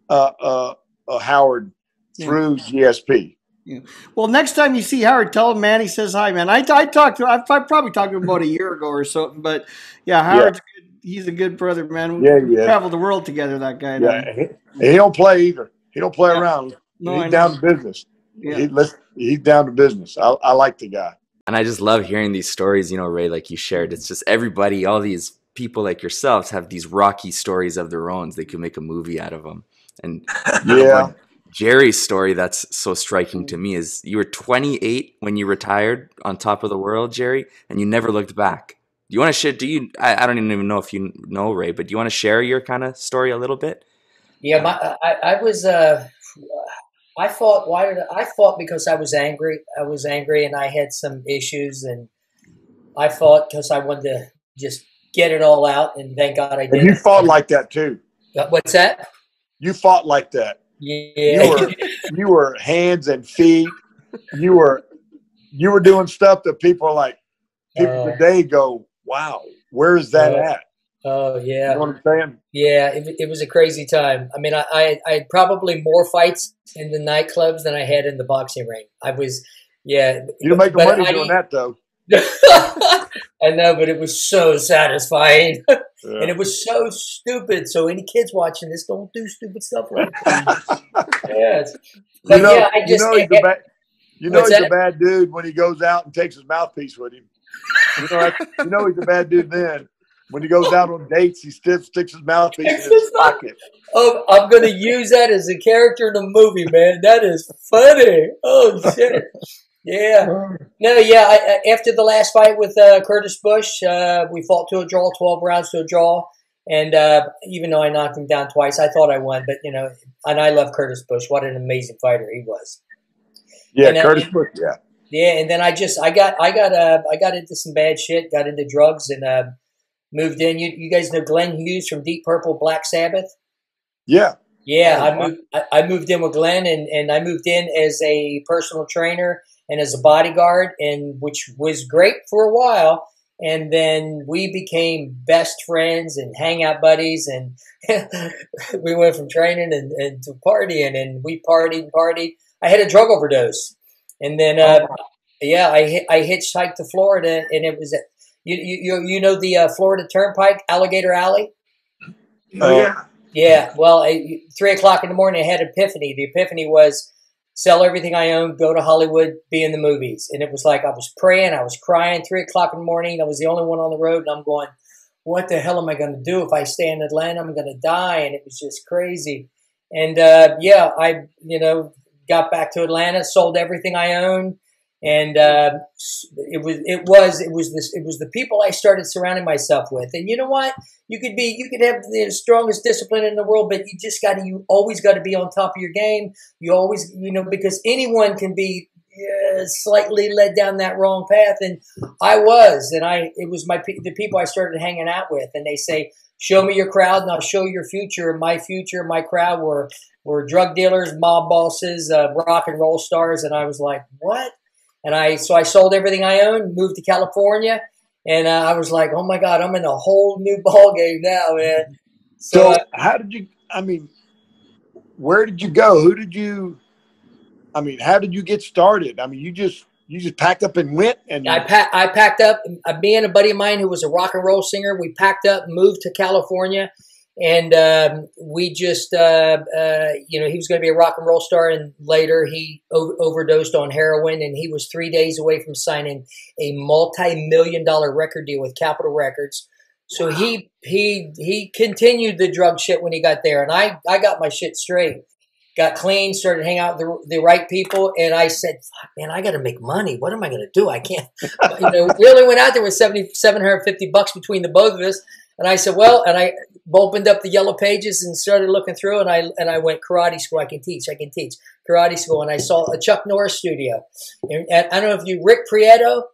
Howard through GSP. Yeah. Well, next time you see Howard, tell him Manny says hi, man. I probably talked to him about a year ago or so, but Howard's good. He's a good brother, man. We travel the world together. That guy. Yeah, he don't play either. He don't play around. No, he's down to business. Yeah. He's down to business. I like the guy. And I just love hearing these stories, Ray, like you shared. It's just everybody, all these people like yourselves have these rocky stories of their own. They could make a movie out of them. And Jerry's story that's so striking to me is you were 28 when you retired on top of the world, Jerry, and you never looked back. Do you want to share? I don't even know if you know, Ray, but do you want to share your kind of story a little bit? Yeah, I fought because I was angry. I was angry and I had some issues, and I fought because I wanted to just get it all out, and thank God I did. And you fought like that too. What's that? You fought like that. Yeah. You were hands and feet. You were doing stuff that people are like, people today go, wow, where is that at? Oh, yeah. You know what I'm saying? Yeah, it was a crazy time. I mean, I had probably more fights in the nightclubs than I had in the boxing ring. You don't make the money doing that, though. I know, but it was so satisfying. And it was so stupid. So any kids watching this, don't do stupid stuff like that. Yes. But he's a bad dude when he goes out and takes his mouthpiece with him. He's a bad dude then. When he goes out on dates, he still sticks his mouthpiece in his pocket. Oh, I'm going to use that as a character in the movie, man. That is funny. Oh, shit. Yeah. No, after the last fight with Curtis Bush, we fought to a draw, 12 rounds to a draw. And even though I knocked him down twice, I thought I won. But, and I love Curtis Bush. What an amazing fighter he was. Yeah, Curtis Bush, yeah. Yeah, and then I got into some bad shit, got into drugs, and moved in. You guys know Glenn Hughes from Deep Purple, Black Sabbath? Yeah. Yeah, I moved in with Glenn, and I moved in as a personal trainer and as a bodyguard, and which was great for a while. And then we became best friends and hangout buddies, and we went from training and to partying, and we partied. I had a drug overdose, and then I hitchhiked to Florida, and it was you know the Florida Turnpike, Alligator Alley. Yeah. Well, 3:00 in the morning, I had an epiphany. The epiphany was sell everything I own, go to Hollywood, be in the movies. And it was like I was praying, I was crying. 3:00 in the morning, I was the only one on the road, and I'm going, what the hell am I going to do? If I stay in Atlanta, I'm going to die. And it was just crazy. And yeah, I got back to Atlanta, sold everything I owned, and it was the people I started surrounding myself with. And you know what? You could have the strongest discipline in the world, but you always got to be on top of your game. You always, because anyone can be slightly led down that wrong path, and I was, and it was the people I started hanging out with, and they say, show me your crowd and I'll show you your future. And my crowd were drug dealers, mob bosses, rock and roll stars, and I was like, what? And so I sold everything I owned, moved to California, and I was like, oh my God, I'm in a whole new ball game now, man. So how did you? Where did you go? How did you get started? You just packed up and went. And I packed up. Me and a buddy of mine who was a rock and roll singer, we packed up, moved to California, and we just, he was going to be a rock and roll star, and later he overdosed on heroin, and he was 3 days away from signing a multi-million-dollar record deal with Capitol Records. So he continued the drug shit when he got there, and I got my shit straight. Got clean, started hanging out with the right people, and I said, fuck, man, I got to make money. What am I going to do? I can't. We only went out there with $750 between the both of us. And I said, well, and I opened up the yellow pages and started looking through, and I went karate school. I can teach karate school. And I saw a Chuck Norris studio. And I don't know if Rick Prieto.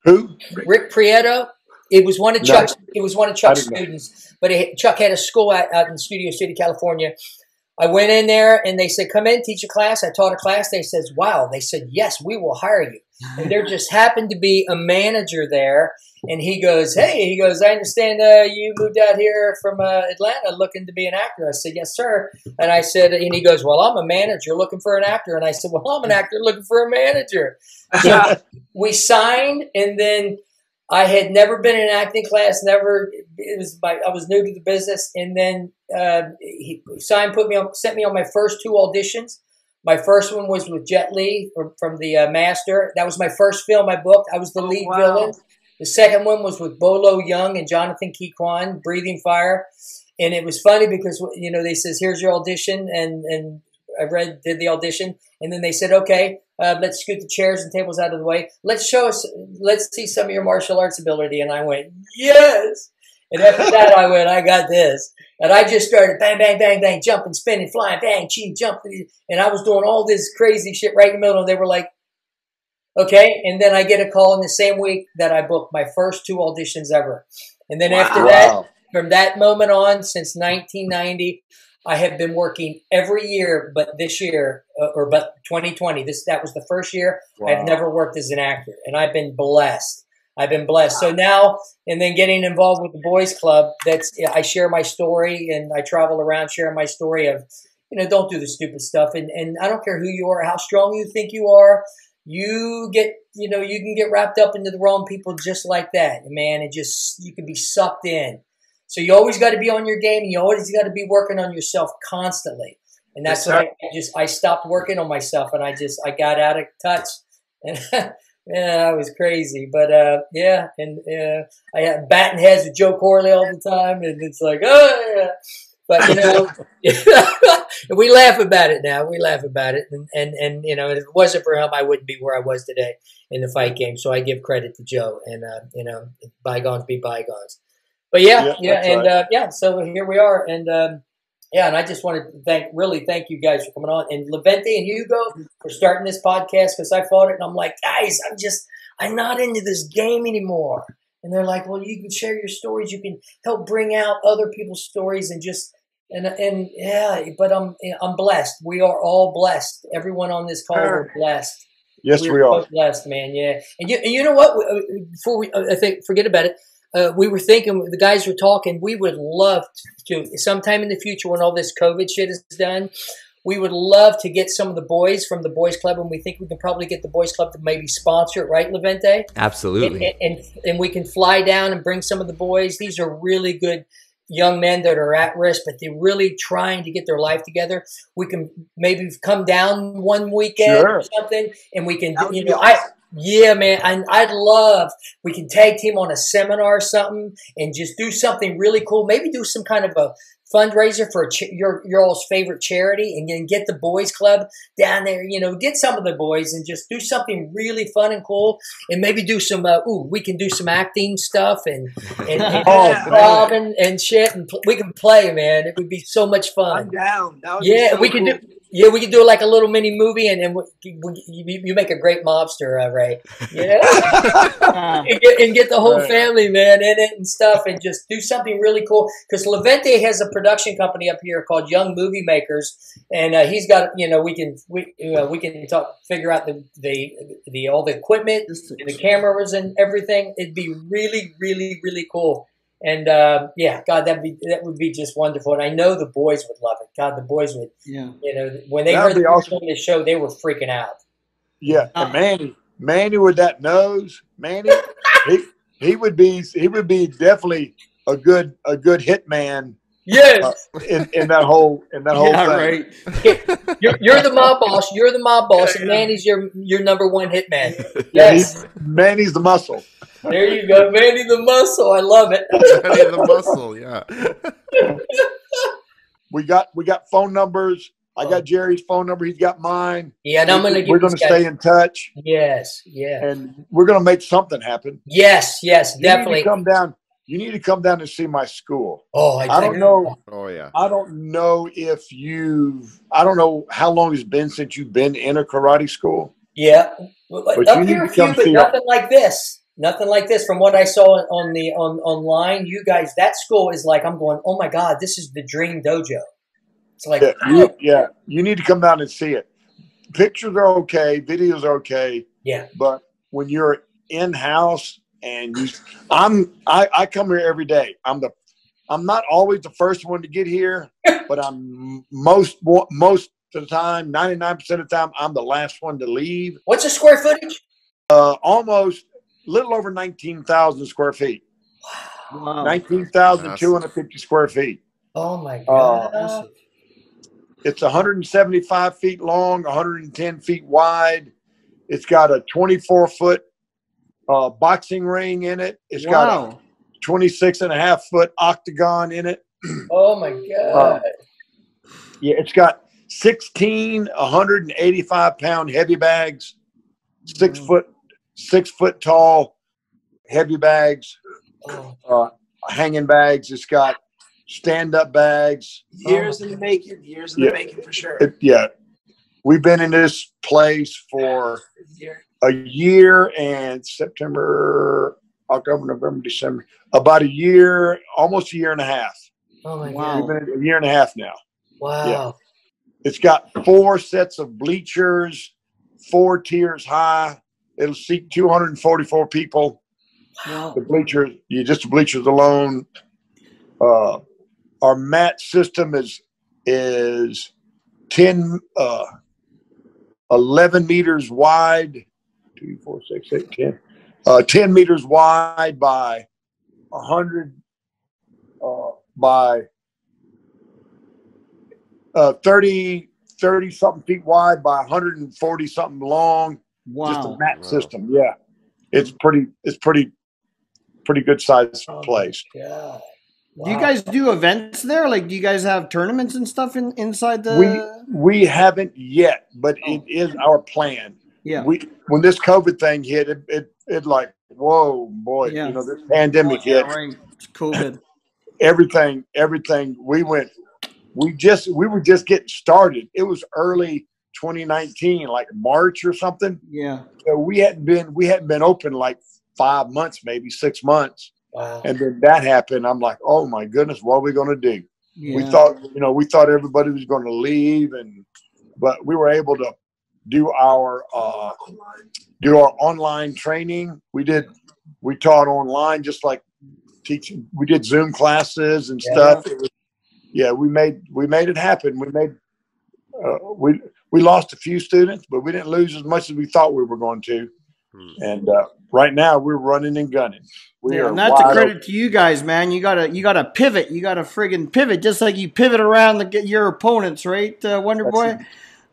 Who? Rick Prieto. It was one of Chuck's. It was one of Chuck's students. But Chuck had a school out in Studio City, California. I went in there and they said, come in, teach a class. I taught a class. They said, wow. They said, yes, we will hire you. And there just happened to be a manager there. And he goes, hey, I understand you moved out here from Atlanta looking to be an actor. I said, yes, sir. And I said, and he goes, well, I'm a manager looking for an actor. And I said, well, I'm an actor looking for a manager. So we signed, and then I had never been in an acting class, I was new to the business. And then he sent me on my first 2 auditions. My first one was with Jet Li from The Master. That was my first film I booked. I was the lead villain. The second one was with Bolo Young and Jonathan Key-Kwan, Breathing Fire. And it was funny because, they says, here's your audition. And I did the audition. And then they said, okay, let's scoot the chairs and tables out of the way. Let's see some of your martial arts ability. And I went, yes. And after that, I got this. And I just started bang, bang, bang, bang, jumping, spinning, flying, bang, chi, jump. And I was doing all this crazy shit right in the middle. And they were like, okay. And then I get a call in the same week that I booked my first 2 auditions ever. And then after that, from that moment on, since 1990, I have been working every year, but this year, but 2020, that was the first year. I've never worked as an actor, and I've been blessed. So now, and then getting involved with the Boys Club, I share my story, and I travel around sharing my story of, don't do the stupid stuff. And I don't care who you are, how strong you think you are. You can get wrapped up into the wrong people just like that, man. You can be sucked in. So you always got to be on your game, and you always got to be working on yourself constantly. And that's what I stopped working on myself, and I got out of touch. And yeah, I was crazy, but yeah. And I had batting heads with Joe Corley all the time, and it's like, oh yeah. But we laugh about it now. We laugh about it, and if it wasn't for him, I wouldn't be where I was today in the fight game. So I give credit to Joe, and bygones be bygones. But so here we are, and and I just wanted to thank you guys for coming on, and Levente and Hugo for starting this podcast, because I fought it, and I'm like, guys, I'm not into this game anymore. And they're like, well, you can share your stories, you can help bring out other people's stories, but I'm blessed. We are all blessed. Everyone on this call, we're blessed. Yes, we are. So blessed, man. Yeah, and you know what? Before forget about it. We were thinking, the guys were talking, we would love to, sometime in the future when all this COVID shit is done, we would love to get some of the boys from the Boys Club, and we think we can probably get the Boys Club to maybe sponsor it, right, Levente? Absolutely. And we can fly down and bring some of the boys. These are really good young men that are at risk, but they're really trying to get their life together. We can maybe come down one weekend or something, and we can, yeah, man, I'd love, we can tag team on a seminar or something and just do something really cool. Maybe do some kind of a fundraiser for your all's favorite charity, and then get the boys club down there. You know, get some of the boys and just do something really fun and cool, and maybe do some. We can do some acting stuff and and shit, and we can play, man. It would be so much fun. I'm down. That would Yeah, be so we can cool. do. Yeah, we could do like a little mini movie, and then you make a great mobster, Ray. You know, and get the whole family, man, in it and stuff, and just do something really cool. Because Levente has a production company up here called Young Movie Makers, and he's got, you know, we can figure out the all the equipment, the cameras, and everything. It'd be really, really, really cool. And God, that would be just wonderful. And I know the boys would love it. God, the boys would. Yeah. You know, when they heard the show, they were freaking out. Yeah, and Manny with that nose, Manny, he would be definitely a good hitman. Yes. In that whole thing. Right. You're the mob boss. You're the mob boss, and Manny's your number one hitman. Yes. Manny's the muscle. There you go, Manny the muscle. I love it. Manny the muscle, yeah. We got phone numbers. I got Jerry's phone number. He's got mine. Yeah, and we're going to stay in touch. Yes, yeah. And we're going to make something happen. Yes, definitely. You need to come down and see my school. Oh, I don't know. Oh, yeah. I don't know I don't know how long it's been since you've been in a karate school. Yeah. But up here a few, but nothing like this. Nothing like this. From what I saw online, you guys, that school is like, I'm going, oh my God, this is the dream dojo. It's like, you need to come down and see it. Pictures are okay, videos are okay. Yeah. But when you're in house and I come here every day. I'm not always the first one to get here, but I'm most of the time, 99% of the time, I'm the last one to leave. What's the square footage? Almost little over 19,000 square feet. Wow. 19,250 square feet. Oh my God. It's 175 feet long, 110 feet wide. It's got a 24-foot boxing ring in it. It's got a 26.5-foot octagon in it. Oh my God. It's got 16 185-pound heavy bags, 6 foot tall heavy bags, hanging bags. It's got stand-up bags. Years in the making for sure. We've been in this place for a year and September, October, November, December, about a year, almost a year and a half. Oh my God. We've been a year and a half now. Wow. Yeah. It's got 4 sets of bleachers, 4 tiers high. It'll seat 244 people. Wow. The bleachers alone. Our mat system is 11 meters wide. 2, 4, 6, 8, 10. 10 meters wide by 100 by 30 something feet wide by 140 something long. Wow. Just a mat system. Yeah. It's pretty good sized place. God. Wow. Do you guys do events there? Like, do you guys have tournaments and stuff inside the? We haven't yet, but it is our plan. Yeah. When this COVID thing hit, it like, whoa, boy, Yeah. you know, this pandemic hit. Right. It's COVID. Everything. We were just getting started. It was early 2019, like March or something. Yeah. So we hadn't been open like 5 months, maybe 6 months. Wow. And then that happened. I'm like, oh my goodness, what are we going to do? Yeah. We thought everybody was going to leave, but we were able to do our online training. We taught online, just like teaching. We did Zoom classes and stuff. We made it happen. We lost a few students, but we didn't lose as much as we thought we were going to. And right now we're running and gunning. And that's a credit to you guys, man. You gotta pivot. You gotta friggin' pivot, just like you pivot around your opponents, right, Wonderboy?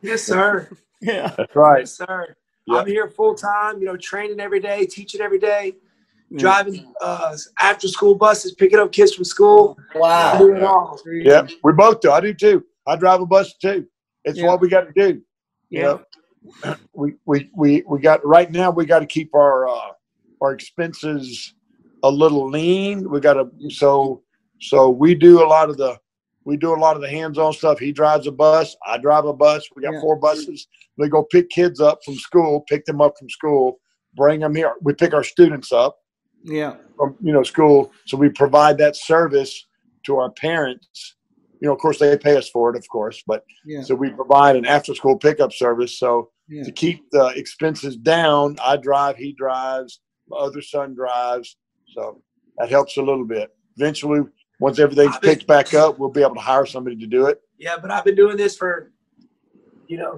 Yes, sir. Yeah, that's right. Yes, sir. Yep. I'm here full time. Training every day, teaching every day. driving after school buses, picking up kids from school. Wow. I do it all. Yeah, we both do. I do too. I drive a bus too. It's what we got to do. You know, we got right now. We got to keep our expenses a little lean. We got to so we do a lot of the hands-on stuff. He drives a bus. I drive a bus. We got 4 buses. We go pick kids up from school, pick them up from school, bring them here. We pick our students up. Yeah. From school. So we provide that service to our parents. Of course they pay us for it, of course, but so we provide an after-school pickup service. So to keep the expenses down, I drive, he drives, my other son drives. So that helps a little bit. Eventually, once everything's picked back up, we'll be able to hire somebody to do it. Yeah, but I've been doing this for,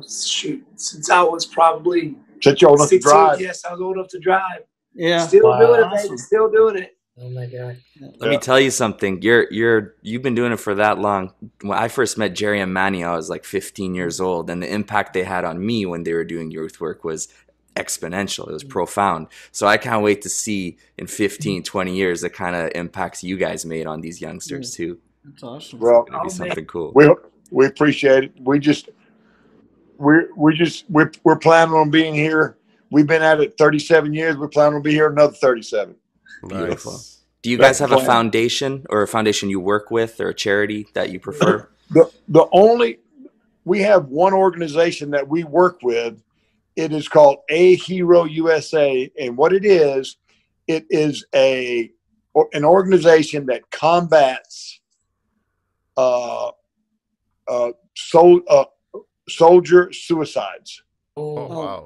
since I was probably since you're old enough to drive. Yes, I was old enough to drive. Yeah. Still doing it, baby. Still doing it. Oh my God. Let me tell you something. You've been doing it for that long. When I first met Jerry and Manny, I was like 15 years old, and the impact they had on me when they were doing youth work was exponential. It was profound. So I can't wait to see in 15, 20 years the kind of impacts you guys made on these youngsters too. That's awesome. Well, it's gonna be something cool. We appreciate it. We're planning on being here. We've been at it 37 years. We're planning on being here another 37. Beautiful. Nice. Do you guys have a foundation or a foundation you work with or a charity that you prefer? We have one organization that we work with. It is called A Hero USA. And what it is an organization that combats soldier suicides. Oh, wow.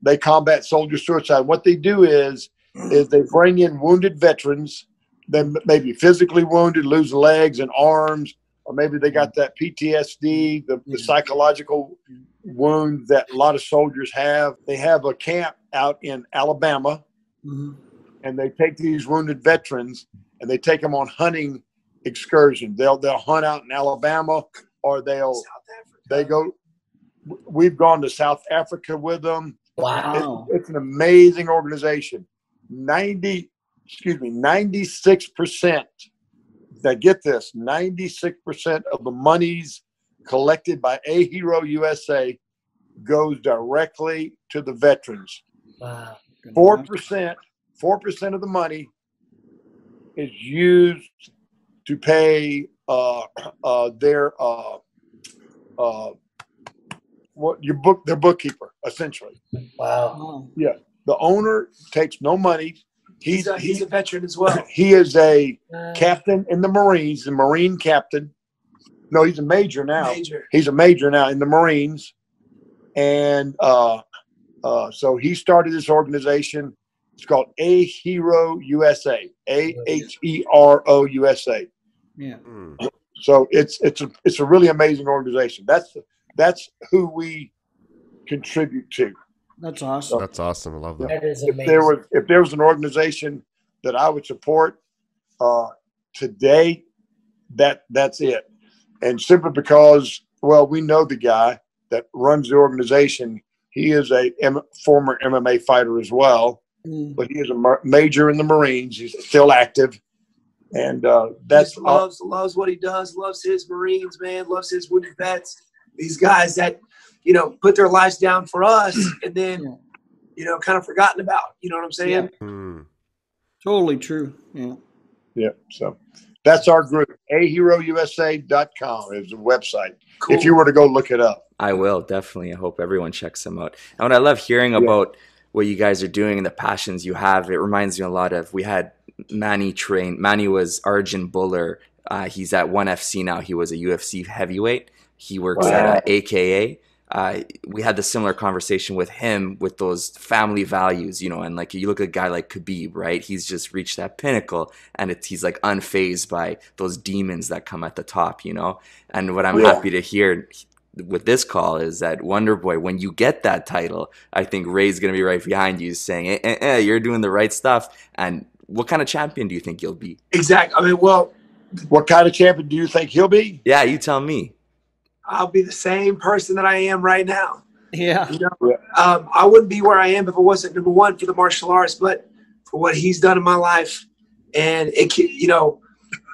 They combat soldier suicide. What they do is they bring in wounded veterans, then maybe physically wounded, lose legs and arms, or maybe they got that PTSD, the psychological wound that a lot of soldiers have. They have a camp out in Alabama, and they take these wounded veterans and they take them on hunting excursions. They'll hunt out in Alabama, or they go. We've gone to South Africa with them. Wow. It's an amazing organization. 96%. Now get this, 96% of the monies collected by A Hero USA goes directly to the veterans. Wow. 4% of the money is used to pay their bookkeeper, essentially. Wow. Yeah. The owner takes no money. He's a veteran as well. He is a captain in the Marines, the Marine captain. No, he's a major now. He's a major now in the Marines. And so he started this organization. It's called A Hero USA, AHERO USA. Yeah. So it's a really amazing organization. That's who we contribute to. That's awesome. That's awesome. I love that. That is amazing. If there was an organization that I would support today, that's it. And simply because, we know the guy that runs the organization. He is a former MMA fighter as well, but he is a major in the Marines. He's still active. And that's loves what he does, loves his Marines, man, loves his wounded vets. These guys that, put their lives down for us and then, kind of forgotten about. You know what I'm saying? Yeah. Totally true. Yeah. Yeah. So that's our group. AHeroUSA.com is the website. Cool. If you were to go look it up. I will, definitely. I hope everyone checks them out. And what I love hearing about what you guys are doing and the passions you have, it reminds me a lot of, we had Manny train. Manny was Arjun Buller. He's at 1FC now. He was a UFC heavyweight. He works at AKA. We had the similar conversation with him with those family values, and like you look at a guy like Khabib, right? He's just reached that pinnacle and he's like unfazed by those demons that come at the top, And what I'm happy to hear with this call is that Wonderboy, when you get that title, I think Ray's going to be right behind you saying, you're doing the right stuff. And what kind of champion do you think you'll be? Exactly. I mean, what kind of champion do you think he'll be? Yeah, you tell me. I'll be the same person that I am right now. Yeah. I wouldn't be where I am if it wasn't, number one, for the martial arts, but for what he's done in my life. And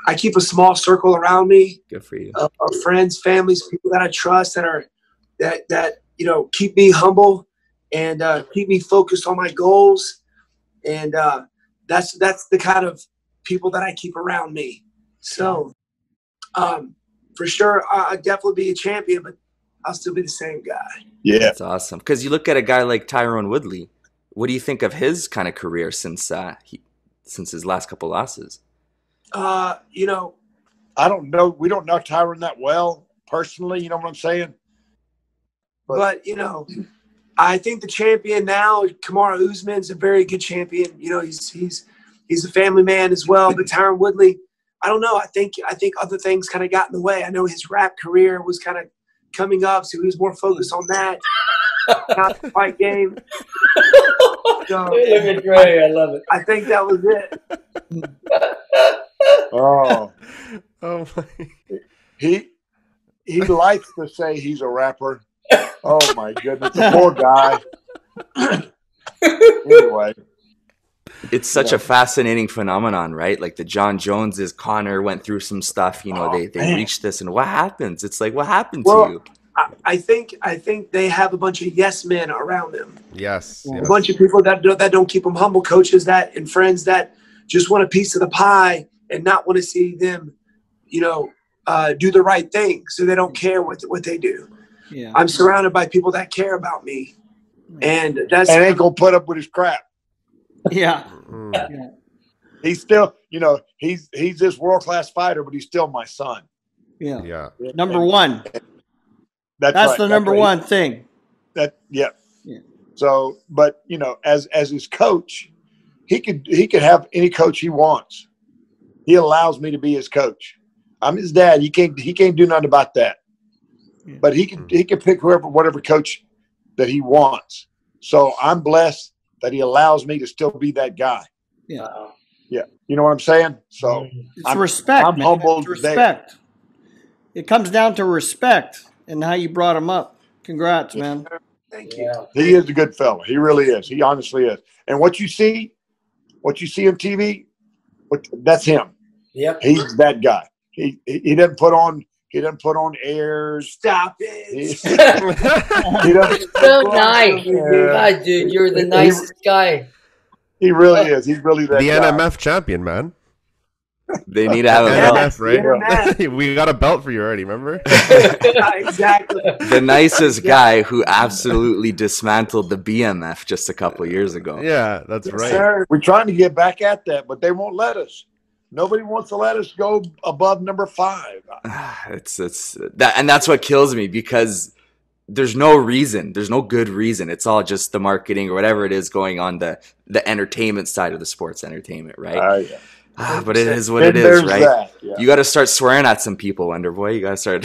I keep a small circle around me. Good for you. Of friends, families, people that I trust that keep me humble and keep me focused on my goals. And that's the kind of people that I keep around me. So for sure, I'd definitely be a champion, but I'll still be the same guy. Yeah. That's awesome. Because you look at a guy like Tyrone Woodley. What do you think of his kind of career since his last couple losses? I don't know. We don't know Tyrone that well personally. You know what I'm saying? But I think the champion now, Kamaru Usman's a very good champion. He's a family man as well. But Tyron Woodley, I don't know. I think other things kind of got in the way. I know his rap career was kind of coming up, so he was more focused on that, not the fight game. So, great. I love it. I think that was it. Oh, my. He likes to say he's a rapper. Oh my goodness, the poor guy. Anyway, it's such a fascinating phenomenon, right? Like the John Joneses, Connor went through some stuff. They reached this, and what happens? It's like, what happened to you? I think they have a bunch of yes men around them. Yes. A bunch of people that don't keep them humble, coaches and friends that just want a piece of the pie and not want to see them, do the right thing, so they don't care what they do. Yeah. I'm surrounded by people that care about me, and ain't gonna put up with his crap. Yeah. Yeah. He's still, he's this world-class fighter, but he's still my son. Yeah. Yeah. Number one. That's right. The number one thing. Yeah. So, but as his coach, he could have any coach he wants. He allows me to be his coach. I'm his dad. He can't do nothing about that. But he can pick whatever coach that he wants. So I'm blessed that he allows me to still be that guy. Yeah. Yeah. You know what I'm saying? So it's respect. I'm humbled. It's respect. It comes down to respect and how you brought him up. Congrats, man. Thank you. He is a good fella. He really is. He honestly is. And what you see on TV, that's him. Yep. He's that guy. He doesn't put on airs. Stop it. He doesn't So nice. God, dude, you're the nicest guy. He really is. He's really that the guy. NMF champion, man. They need to have a belt. NMF, right? We got a belt for you already, remember? Exactly. The nicest guy who absolutely dismantled the BMF just a couple of years ago. Yeah, that's right. Sir. We're trying to get back at that, but they won't let us. Nobody wants to let us go above number 5. It's that, and that's what kills me, because there's no reason. There's no good reason. It's all just the marketing or whatever it is going on the entertainment side of the sports entertainment, right? Yeah. But it is what it is, right? That, yeah. You got to start swearing at some people, Wonderboy. You got to start.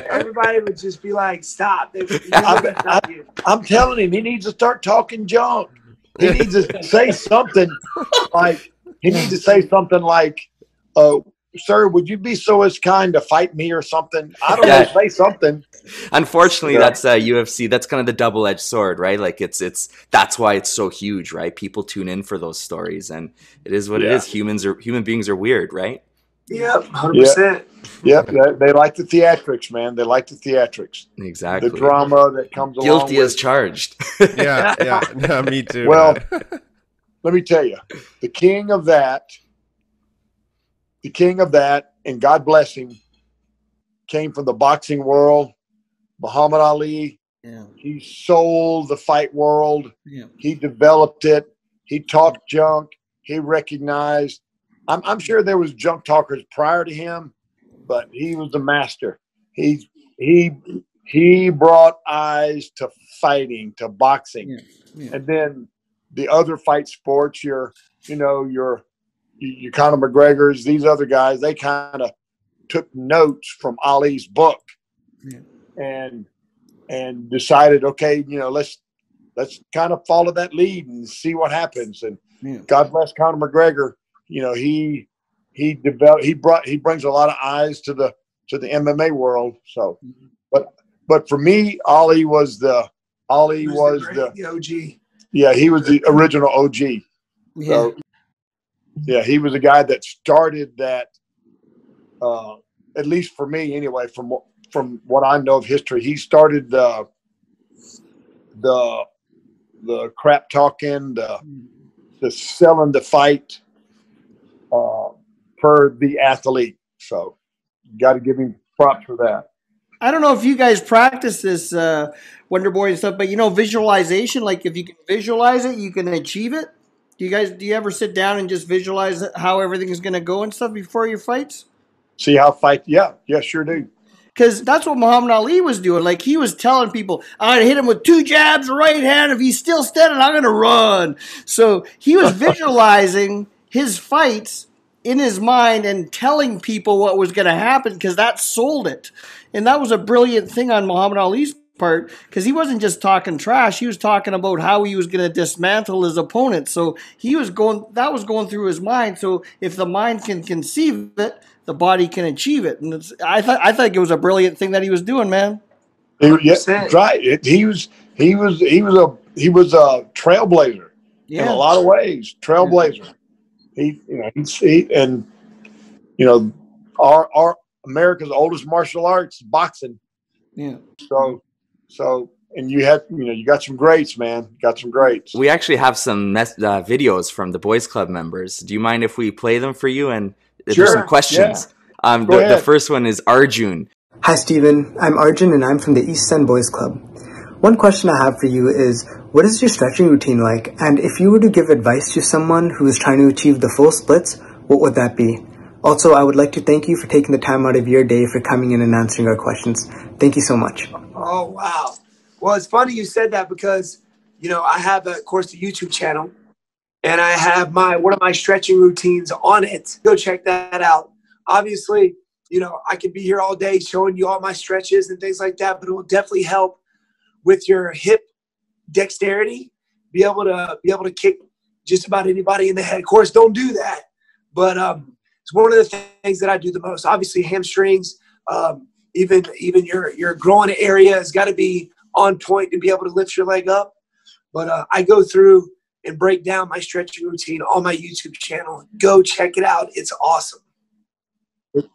Everybody would just be like, "Stop!" I'm telling him he needs to start talking junk. He needs to say something like, "Sir, would you be so as kind to fight me," or something? I don't know. Say something. Unfortunately, that's UFC. That's kind of the double-edged sword, right? Like it's that's why it's so huge, right? People tune in for those stories, and it is what it is. Human beings are weird, right? Yep, 100%. Yep, they like the theatrics, man. They like the theatrics. Exactly. The drama that comes along. Guilty as charged. Yeah, me too. Well, let me tell you, the king of that, and God bless him, came from the boxing world. Muhammad Ali. Yeah. He sold the fight world. Yeah. He developed it. He talked junk. He recognized. I'm sure there was junk talkers prior to him, but he was the master. He brought eyes to fighting, to boxing. Yeah. Yeah. And then the other fight sports, your Conor McGregor's, these other guys, they kind of took notes from Ali's book. Yeah. And decided, okay, let's kind of follow that lead and see what happens. And God bless Conor McGregor. He brings a lot of eyes to the MMA world. So, but for me, Ali was the OG. Yeah, he was the original OG. Yeah. So, yeah, he was the guy that started that. At least for me, anyway, from what I know of history, he started the crap talking, the selling the fight for the athlete. So, got to give him props for that. I don't know if you guys practice this Wonderboy and stuff, but visualization. Like if you can visualize it, you can achieve it. Do you ever sit down and just visualize how everything is going to go and stuff before your fights? See how fight? Yeah, sure do. Because that's what Muhammad Ali was doing. Like he was telling people, I'm going to hit him with 2 jabs, right hand. If he's still standing, I'm going to run. So he was visualizing his fights in his mind and telling people what was going to happen because that sold it. And that was a brilliant thing on Muhammad Ali's part because he wasn't just talking trash. He was talking about how he was going to dismantle his opponent. So that was going through his mind. So if the mind can conceive it, the body can achieve it. And I think it was a brilliant thing that he was doing, man. Yeah, right. He was a trailblazer in a lot of ways. Trailblazer. Our America's oldest martial arts, boxing. Yeah. So, and you got some greats, man. Got some greats. We actually have some videos from the Boys Club members. Do you mind if we play them for you? And there's some questions. Yeah. The first one is Arjun. Hi, Steven. I'm Arjun, and I'm from the East End Boys Club. One question I have for you is, what is your stretching routine like? And if you were to give advice to someone who is trying to achieve the full splits, what would that be? Also, I would like to thank you for taking the time out of your day for coming in and answering our questions. Thank you so much. Oh, wow. Well, it's funny you said that because, I have, of course, the YouTube channel, and I have one of my stretching routines on it. Go check that out. Obviously, I could be here all day showing you all my stretches and things like that, but it will definitely help with your hip dexterity, be able to kick just about anybody in the head. Of course, don't do that, but it's one of the things that I do the most. Obviously, hamstrings, even your groin area has got to be on point to be able to lift your leg up. But I go through and break down my stretching routine on my YouTube channel. Go check it out. It's awesome.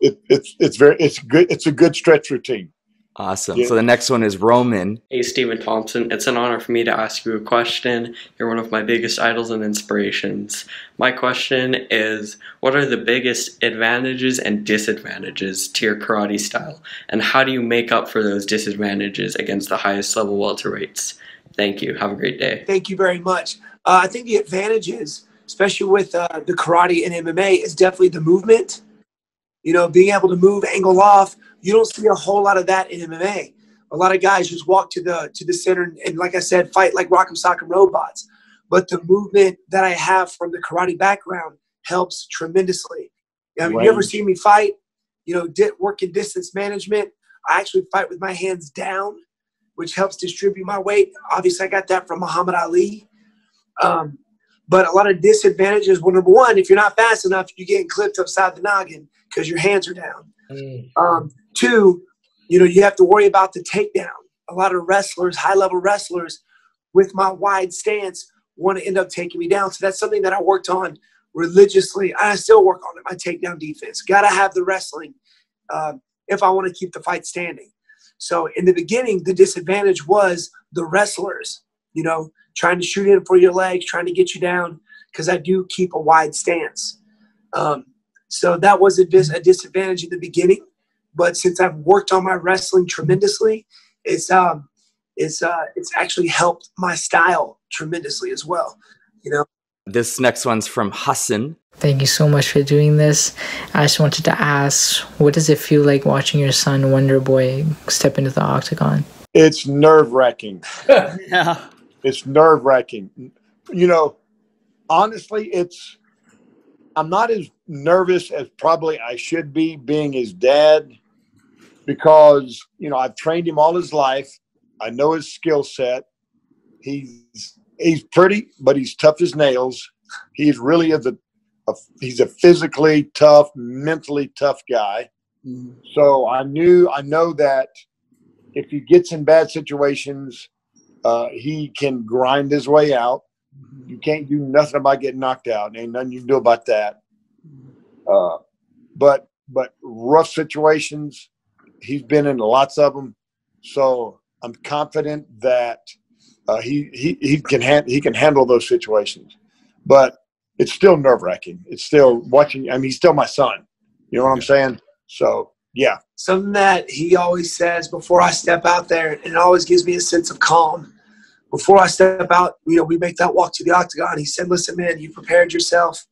It's good. It's a good stretch routine. Awesome. Yeah. So the next one is Roman. Hey, Stephen Thompson. It's an honor for me to ask you a question. You're one of my biggest idols and inspirations. My question is, what are the biggest advantages and disadvantages to your karate style? And how do you make up for those disadvantages against the highest level welterweights? Thank you. Have a great day. Thank you very much. I think the advantages, especially with the karate and MMA, is definitely the movement. Being able to move, angle off. You don't see a whole lot of that in MMA. A lot of guys just walk to the center and, like I said, fight like rock'em sock'em robots. But the movement that I have from the karate background helps tremendously. You ever see me fight? Work in distance management. I actually fight with my hands down, which helps distribute my weight. Obviously, I got that from Muhammad Ali. But a lot of disadvantages. Well, number one, if you're not fast enough, you're getting clipped upside the noggin because your hands are down. Two, you have to worry about the takedown. A lot of wrestlers, high-level wrestlers, with my wide stance, want to end up taking me down. So that's something that I worked on religiously. I still work on it, my takedown defense. Got to have the wrestling if I want to keep the fight standing. So in the beginning, the disadvantage was the wrestlers, trying to shoot in for your legs, trying to get you down, because I do keep a wide stance. So that was a disadvantage in the beginning. But since I've worked on my wrestling tremendously, it's actually helped my style tremendously as well. This next one's from Hassan. Thank you so much for doing this. I just wanted to ask, what does it feel like watching your son Wonderboy step into the octagon? It's nerve-wracking. Yeah. It's nerve-wracking. Honestly, I'm not as nervous as probably I should be being his dad because, I've trained him all his life. I know his skill set. He's pretty, but he's tough as nails. He's really he's a physically tough, mentally tough guy. Mm-hmm. So I know that if he gets in bad situations, he can grind his way out. You can't do nothing about getting knocked out. Ain't nothing you can do about that. But rough situations, he's been in lots of them. So I'm confident that he can handle those situations. But it's still nerve-wracking. It's still watching. I mean, he's still my son. You know what I'm saying? So, yeah. Something that he always says before I step out there, and it always gives me a sense of calm. Before I step out, we make that walk to the octagon. He said, listen, man, you prepared yourself.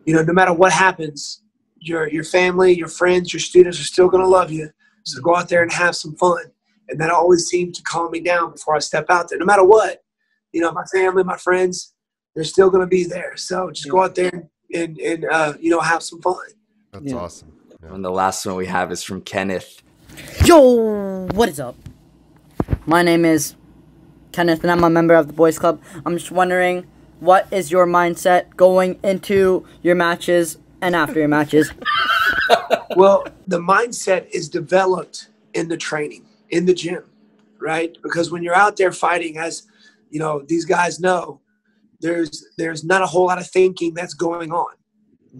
No matter what happens, your family, your friends, your students are still going to love you. So go out there and have some fun. And that always seemed to calm me down before I step out there. No matter what, my family, my friends, they're still going to be there. So just go out there and have some fun. That's awesome. Yeah. And the last one we have is from Kenneth. Yo, what is up? My name is Kenneth, and I'm a member of the Boys Club. I'm just wondering, what is your mindset going into your matches and after your matches? Well, the mindset is developed in the training, in the gym, right? Because when you're out there fighting, as these guys know, there's not a whole lot of thinking that's going on.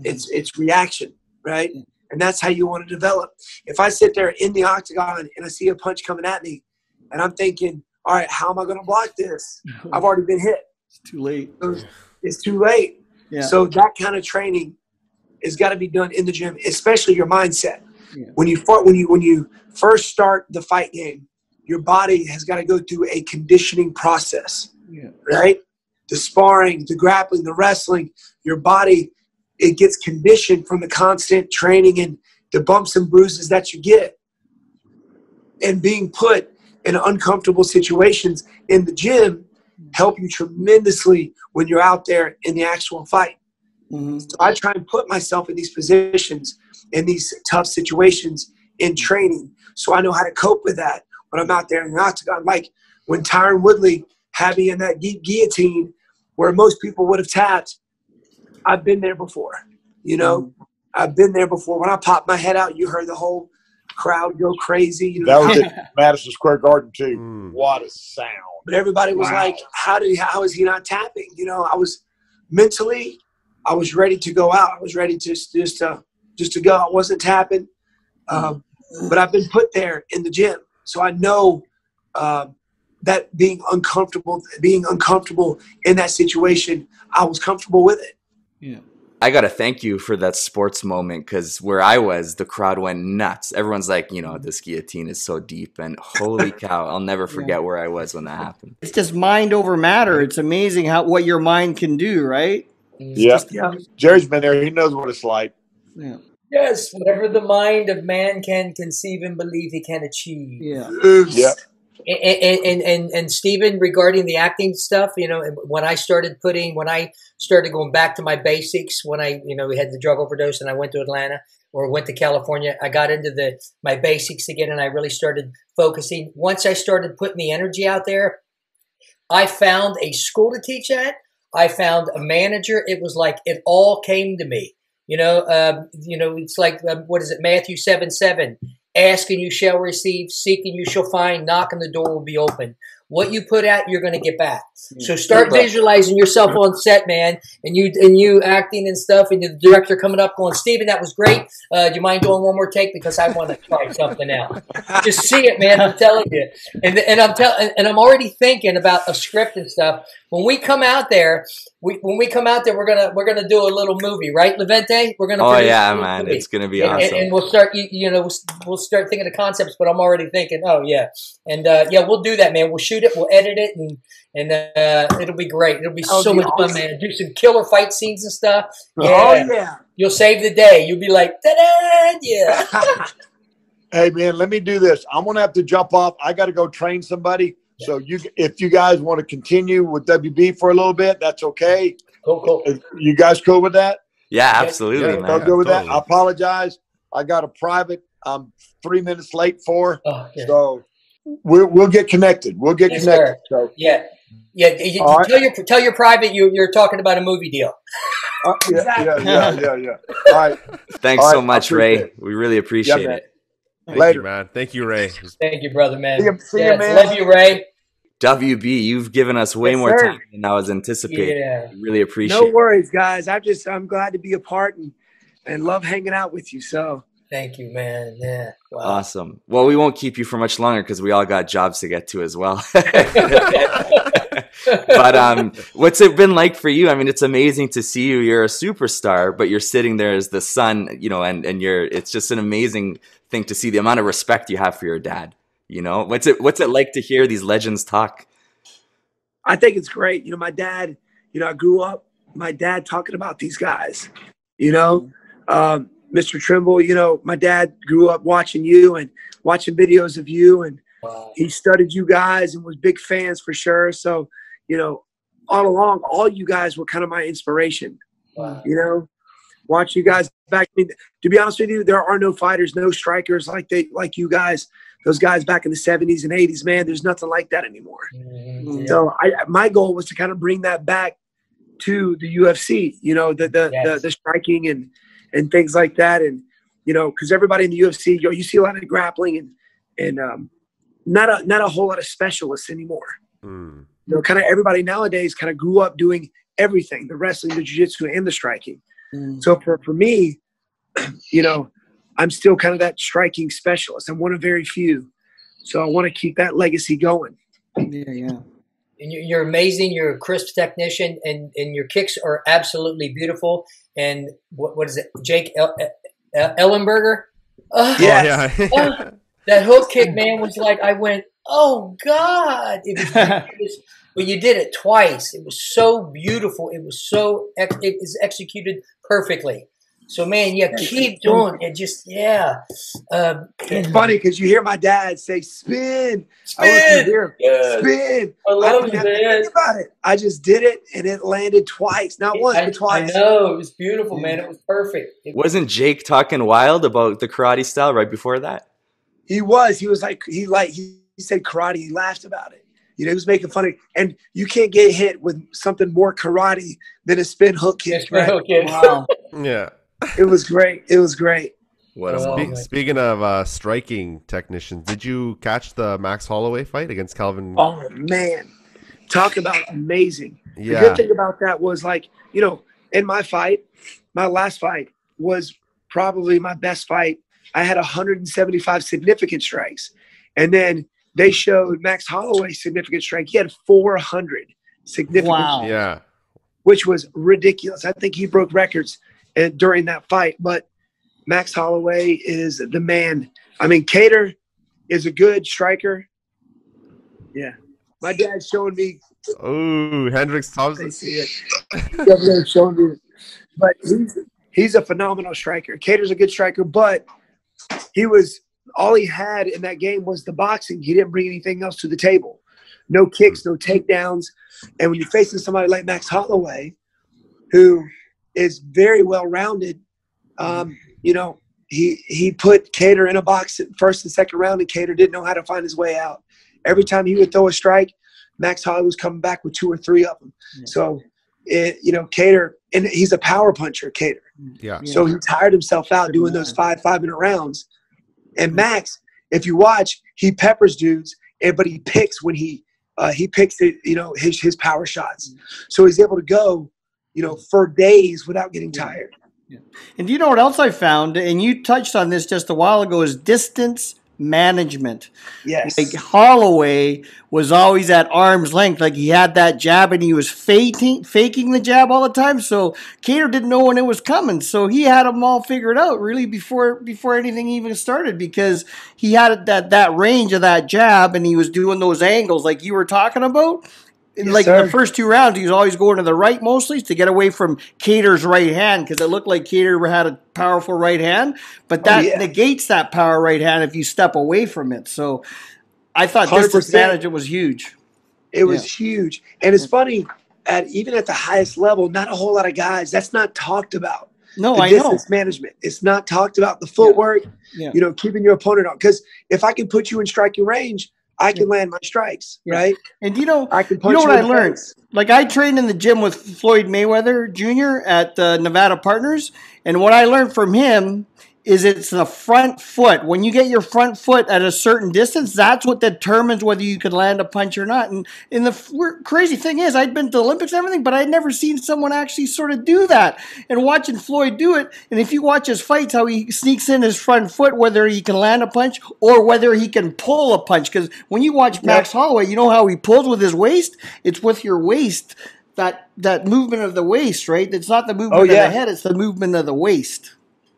It's reaction, right? And that's how you want to develop. If I sit there in the octagon and I see a punch coming at me and I'm thinking, all right, how am I going to block this? I've already been hit. It's too late. It's too late. Yeah. So that kind of training has got to be done in the gym, especially your mindset. Yeah. When you first start the fight game, your body has got to go through a conditioning process, right? The sparring, the grappling, the wrestling, your body, it gets conditioned from the constant training and the bumps and bruises that you get. And being put in uncomfortable situations in the gym help you tremendously when you're out there in the actual fight. Mm-hmm. So I try and put myself in these positions, in these tough situations in training, so I know how to cope with that when I'm out there in the octagon. Like when Tyron Woodley had me in that guillotine where most people would have tapped, I've been there before. I've been there before. When I popped my head out, you heard the whole crowd go crazy. That was at Madison Square Garden too. What a sound! But everybody was like, "How is he not tapping?" I was mentally, I was ready to go out. I was ready to just to go. I wasn't tapping, but I've been put there in the gym, so I know that being uncomfortable in that situation, I was comfortable with it. Yeah. I got to thank you for that sports moment, because where I was, the crowd went nuts. Everyone's like, this guillotine is so deep, and holy cow, I'll never forget where I was when that happened. It's just mind over matter. It's amazing what your mind can do, right? Yeah. Jerry's been there. He knows what it's like. Yeah. Yes, whatever the mind of man can conceive and believe, he can achieve. Yeah. Yeah. And Stephen, regarding the acting stuff, when I started going back to my basics, when we had the drug overdose and I went to Atlanta or went to California, I got into my basics again, and I really started focusing. Once I started putting the energy out there, I found a school to teach at. I found a manager. It was like it all came to me. It's like, what is it? Matthew 7:7. Ask and you shall receive, seek and you shall find, knock and the door will be open. What you put out, you're going to get back. So start visualizing yourself on set, man, and you acting and stuff, and the director coming up going, Stephen, that was great. Do you mind doing one more take, because I want to try something out? Just see it, man. I'm telling you, and I'm already thinking about a script and stuff. When we come out there, we're gonna do a little movie, right, Levente? We're gonna. Oh yeah, man, movie. It's gonna be awesome. And we'll start, we'll start thinking of concepts. But I'm already thinking, oh yeah, and we'll do that, man. We'll shoot it, we'll edit it, and it'll be great. It'll be so much fun, man. Do some killer fight scenes and stuff. Yeah. Oh yeah, you'll save the day. You'll be like, ta-da! Yeah. Hey man, let me do this. I'm gonna have to jump off. I got to go train somebody. So if you guys want to continue with WB for a little bit, that's okay. Cool. You guys cool with that? Yeah, absolutely, man. I'm good with that. I apologize. I got a private. I'm 3 minutes late for. Oh, yeah. So we'll get connected. We'll get connected. So, yeah. Tell your private you're talking about a movie deal. Yeah. All right. Thanks so much, Ray. We really appreciate it. Thank you, man. Thank you, Ray. Thank you, brother, man. See you, man. Love you, Ray. WB, you've given us way more sir. time than I was anticipating. Yeah. Really appreciate No it. worries, guys. I'm glad to be a part and love hanging out with you. So Thank you, man. Yeah. Wow. Awesome. Well, we won't keep you for much longer because we all got jobs to get to as well. But what's it been like for you? I mean, it's amazing to see you. You're a superstar, but you're sitting there as the son, you know, and it's just an amazing thing to see the amount of respect you have for your dad. You know, what's it like to hear these legends talk? I think it's great. You know, my dad, you know, I grew up, my dad talking about these guys, you know, Mr. Trimble, you know, my dad grew up watching you and watching videos of you, and he studied you guys and was big fans for sure. So, you know, all along, all you guys were kind of my inspiration, you know, watch you guys back. I mean, to be honest with you, there are no fighters, no strikers like you guys, those guys back in the 70s and 80s, man, there's nothing like that anymore. So my goal was to kind of bring that back to the UFC, you know, the striking and things like that. And, you know, because everybody in the UFC, you see a lot of grappling and not a whole lot of specialists anymore. You know, kind of everybody nowadays kind of grew up doing everything, the wrestling, the jiu-jitsu, and the striking. So for me, you know, I'm still kind of that striking specialist. I'm one of very few. So I want to keep that legacy going. And you're amazing. You're a crisp technician, and your kicks are absolutely beautiful. And what is it, Jake Ellenberger? Yeah. That hook kick, man, was like, I went, oh God! It was, but you did it twice. It was so beautiful. It was it is executed perfectly. So, man, keep doing it. Just, It's funny because you hear my dad say, spin. Spin. Spin. I love it, man. man. About it. I just did it, and it landed twice. Not once, but twice. I know. It was beautiful, man. It was perfect. Wasn't Jake talking wild about the karate style right before that? He was. He was like, he said karate. He laughed about it. You know, he was making fun of it. And you can't get hit with something more karate than a spin hook kick. Right? Wow. Yeah. It was great. It was great. Speaking of striking technicians, did you catch the Max Holloway fight against Calvin? Oh, man. Talk about amazing. Yeah. The good thing about that was, like, you know, in my fight, my last fight was probably my best fight. I had 175 significant strikes. And then they showed Max Holloway's significant strike. He had 400 significant strikes. Yeah. Which was ridiculous. I think he broke records during that fight. But Max Holloway is the man. I mean, Cater is a good striker. Yeah. My dad's showing me. Oh, Hendricks Thompson. They see it. Showing me. But he's a phenomenal striker. Cater's a good striker, but all he had in that game was the boxing. He didn't bring anything else to the table. No kicks, no takedowns. And when you're facing somebody like Max Holloway, who is very well-rounded, you know, he put Cater in a box at first and second round, and Cater didn't know how to find his way out. Every time he would throw a strike, Max Holloway was coming back with 2 or 3 of them. So, you know, Cater, and he's a power puncher, Cater. Yeah. So he tired himself out doing those 5-minute rounds. And Max, if you watch, he peppers dudes, but he picks when he picks it, you know, his power shots. So he's able to go, you know, for days without getting tired. And do you know what else I found? And you touched on this just a while ago, is distance management. Yes. Like Holloway was always at arm's length. Like he had that jab and he was faking the jab all the time. So Cater didn't know when it was coming. So he had them all figured out really before anything even started, because he had that range of that jab and he was doing those angles like you were talking about. Yes, like sir. the first 2 rounds, he was always going to the right mostly to get away from Cater's right hand, because it looked like Cater had a powerful right hand, but that negates that power right hand if you step away from it. So I thought distance management was huge. It was huge. And it's funny, even at the highest level, not a whole lot of guys, that's not talked about. No, the I know. Distance management. It's not talked about. The footwork, you know, keeping your opponent on. Because if I can put you in striking range, I can land my strikes, right? And you know, I can punch what I learned? Face. Like I trained in the gym with Floyd Mayweather Jr. at Nevada Partners, and what I learned from him is it's the front foot. When you get your front foot at a certain distance, that's what determines whether you can land a punch or not. And the crazy thing is, I'd been to the Olympics and everything, but I'd never seen someone actually sort of do that. And watching Floyd do it, and if you watch his fights, how he sneaks in his front foot, whether he can land a punch or whether he can pull a punch. Because when you watch Max Holloway, you know how he pulls with his waist? It's with your waist, that movement of the waist, right? It's not the movement of the head, it's the movement of the waist.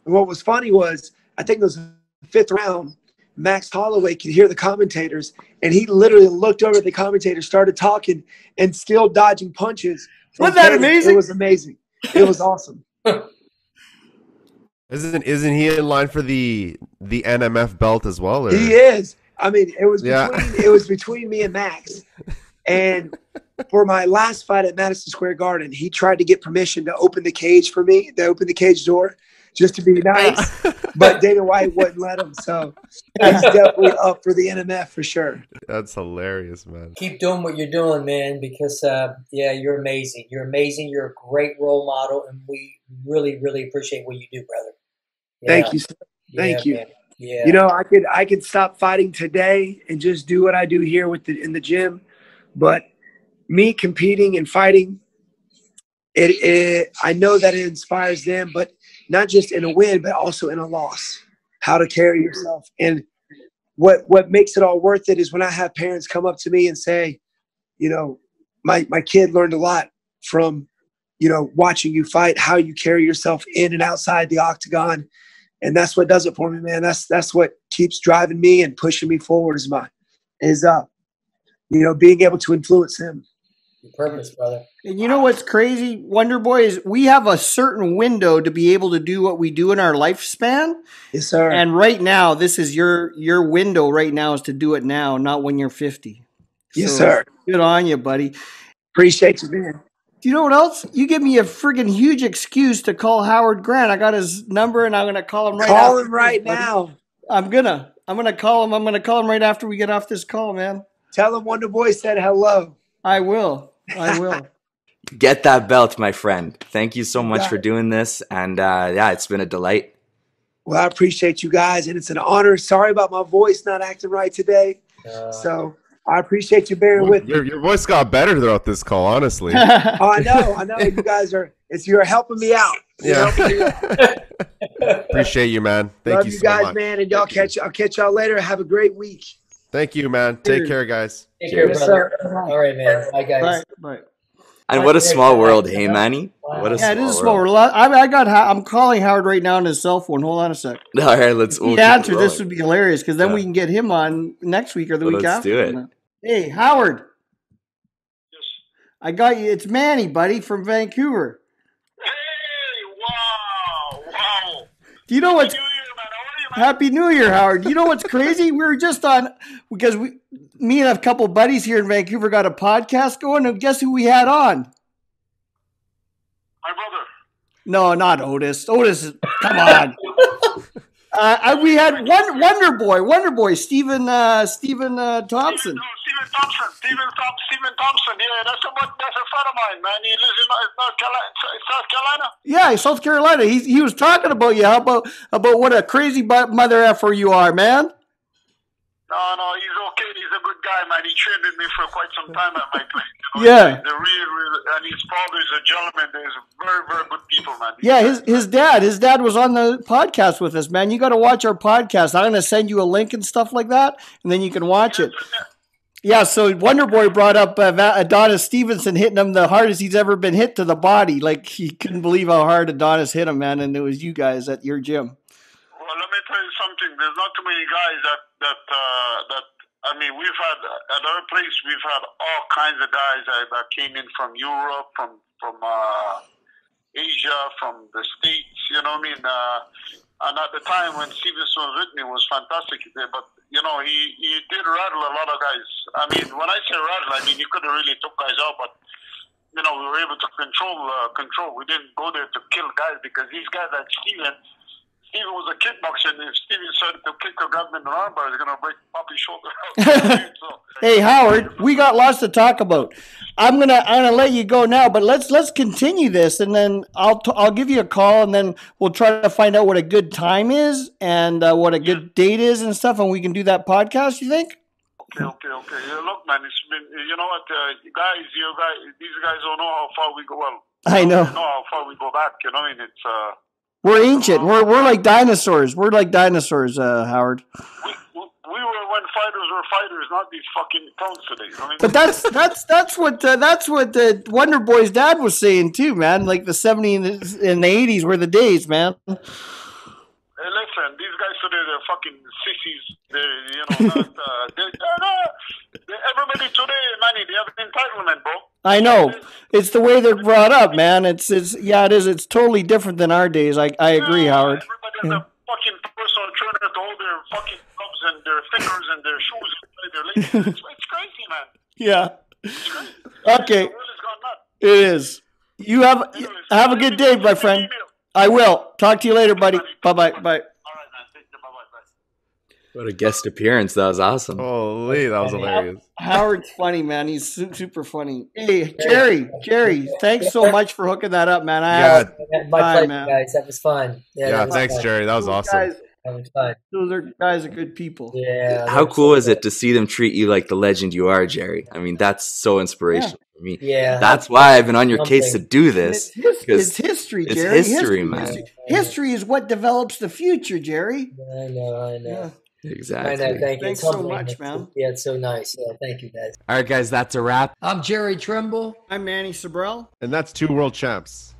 What was funny was, I think it was the 5th round, Max Holloway could hear the commentators, and he literally looked over at the commentators, started talking, and still dodging punches. Wasn't that amazing? It was amazing. It was awesome. Isn't he in line for the NMF belt as well? Or? He is. I mean, it was between me and Max. And for my last fight at Madison Square Garden, he tried to get permission to open the cage for me, to open the cage door, just to be nice. But Dana White wouldn't let him. So he's definitely up for the NMF for sure. That's hilarious, man. Keep doing what you're doing, man, because, you're amazing. You're amazing. You're a great role model, and we really, really appreciate what you do, brother. Yeah. Thank you, sir. Thank you. Man. Yeah. You know, I could stop fighting today and just do what I do here in the gym. But me competing and fighting, I know that it inspires them, but not just in a win, but also in a loss, how to carry yourself. And what makes it all worth it is when I have parents come up to me and say, you know, my kid learned a lot from, you know, watching you fight, how you carry yourself in and outside the octagon. And that's what does it for me, man. That's what keeps driving me and pushing me forward you know, being able to influence him. Your purpose, brother. And you know what's crazy, Wonderboy, is we have a certain window to be able to do what we do in our lifespan. Yes, sir. And right now, this is your window right now is to do it now, not when you're 50. Yes, sir. Good on you, buddy. Appreciate you, man. Do you know what else? You give me a friggin' huge excuse to call Howard Grant. I got his number, and I'm going to call him right now. Call him right now. I'm going to call him. I'm going to call him right after we get off this call, man. Tell him Wonderboy said hello. I will. Get that belt, my friend. Thank you so much for doing this. And it's been a delight. Well, I appreciate you guys, and it's an honor. Sorry about my voice not acting right today. So I appreciate you bearing with me. Your voice got better throughout this call, honestly. I know. You guys you're helping me out. Appreciate you, man. Thank you so guys, much. man, and I'll catch y'all later. Have a great week. Thank you, man. Take care, guys. Take care, brother. All right, man. Bye, guys. Bye. And what a small world, hey, Manny? What a it is a small world. I'm calling Howard right now on his cell phone. Hold on a sec. All right, if he answers, this would be hilarious because then we can get him on next week or the week after. Let's do it. Hey, Howard. Yes. I got you. It's Manny, buddy, from Vancouver. Hey, wow. Do you know what's Happy New Year, Howard. You know what's crazy? We were just on because me and a couple buddies here in Vancouver got a podcast going, and guess who we had on? My brother. No, not Otis. Otis, come on. We had Wonderboy, Stephen Thompson. Stephen Thompson. Yeah, that's a friend of mine, man. He lives in South Carolina. Yeah, South Carolina. He was talking about you. How about what a crazy mother effer you are, man. No, he's okay. He's a good guy, man. He trained with me for quite some time at my place. You know? Yeah. And his father is a gentleman. There's very, very good people, man. Yeah, his dad was on the podcast with us, man. You got to watch our podcast. I'm going to send you a link and stuff like that, and then you can watch it. Yeah, so Wonderboy brought up Adonis Stevenson hitting him the hardest he's ever been hit to the body. Like, he couldn't believe how hard Adonis hit him, man, and it was you guys at your gym. Well, let me tell you something. There's not too many guys that we've had at our place. We've had all kinds of guys that came in from Europe, from Asia, from the States. You know what I mean? And at the time when Stevenson was with me, it was fantastic. But you know, he did rattle a lot of guys. I mean, when I say rattle, I mean he could have really took guys out, but you know, we were able to control. We didn't go there to kill guys because these guys like Steven Steven was a kickboxer, and if Steven started to kick or grab him in the armbar, he's going to break Poppy's shoulder. Hey, Howard, we got lots to talk about. I'm gonna let you go now, but let's continue this, and then I'll give you a call, and then we'll try to find out what a good time is and what a good date is and stuff, and we can do that podcast. You think? Okay. Yeah, look, man, it's been. You know what, these guys don't know how far we go. Well, I know. They know how far we go back. You know, I mean, it's. We're ancient. We're like dinosaurs. We're like dinosaurs, Howard. We were when fighters were fighters, not these fucking clones today. You know what I mean? But that's what the Wonderboy's dad was saying too, man. Like the 70s and the 80s were the days, man. Hey, listen, these guys today, they're fucking sissies. They're, everybody today, Manny, they have an entitlement, bro. I know. It's the way they're brought up, man. It is. It's totally different than our days. I agree, Howard. Everybody has a fucking personal trainer to hold their fucking gloves and their fingers and their shoes and their legs. It's crazy, man. Yeah. It's crazy. Okay. The world has gone nuts. It is. You have a good day, my friend. I will. Talk to you later, buddy. Bye-bye. Bye. What a guest appearance. That was awesome. Holy, that was hilarious. Howard's funny, man. He's super funny. Hey, Jerry, thanks so much for hooking that up, man. My pleasure, guys. That was fun. Yeah, thanks, fun. Jerry. That was awesome. That was fun. Those guys are good people. Yeah. How cool is it to see them treat you like the legend you are, Jerry? I mean, that's so inspirational for me. Yeah. That's why I've been on your case to do this. It's history, Jerry. It's history, man. History is what develops the future, Jerry. I know. Yeah. Exactly. I know, thank you. Thanks so much, man. Yeah, it's so nice. Yeah, thank you, guys. All right, guys, that's a wrap. I'm Jerry Trimble. I'm Manny Sobral. And that's 2 World Champs.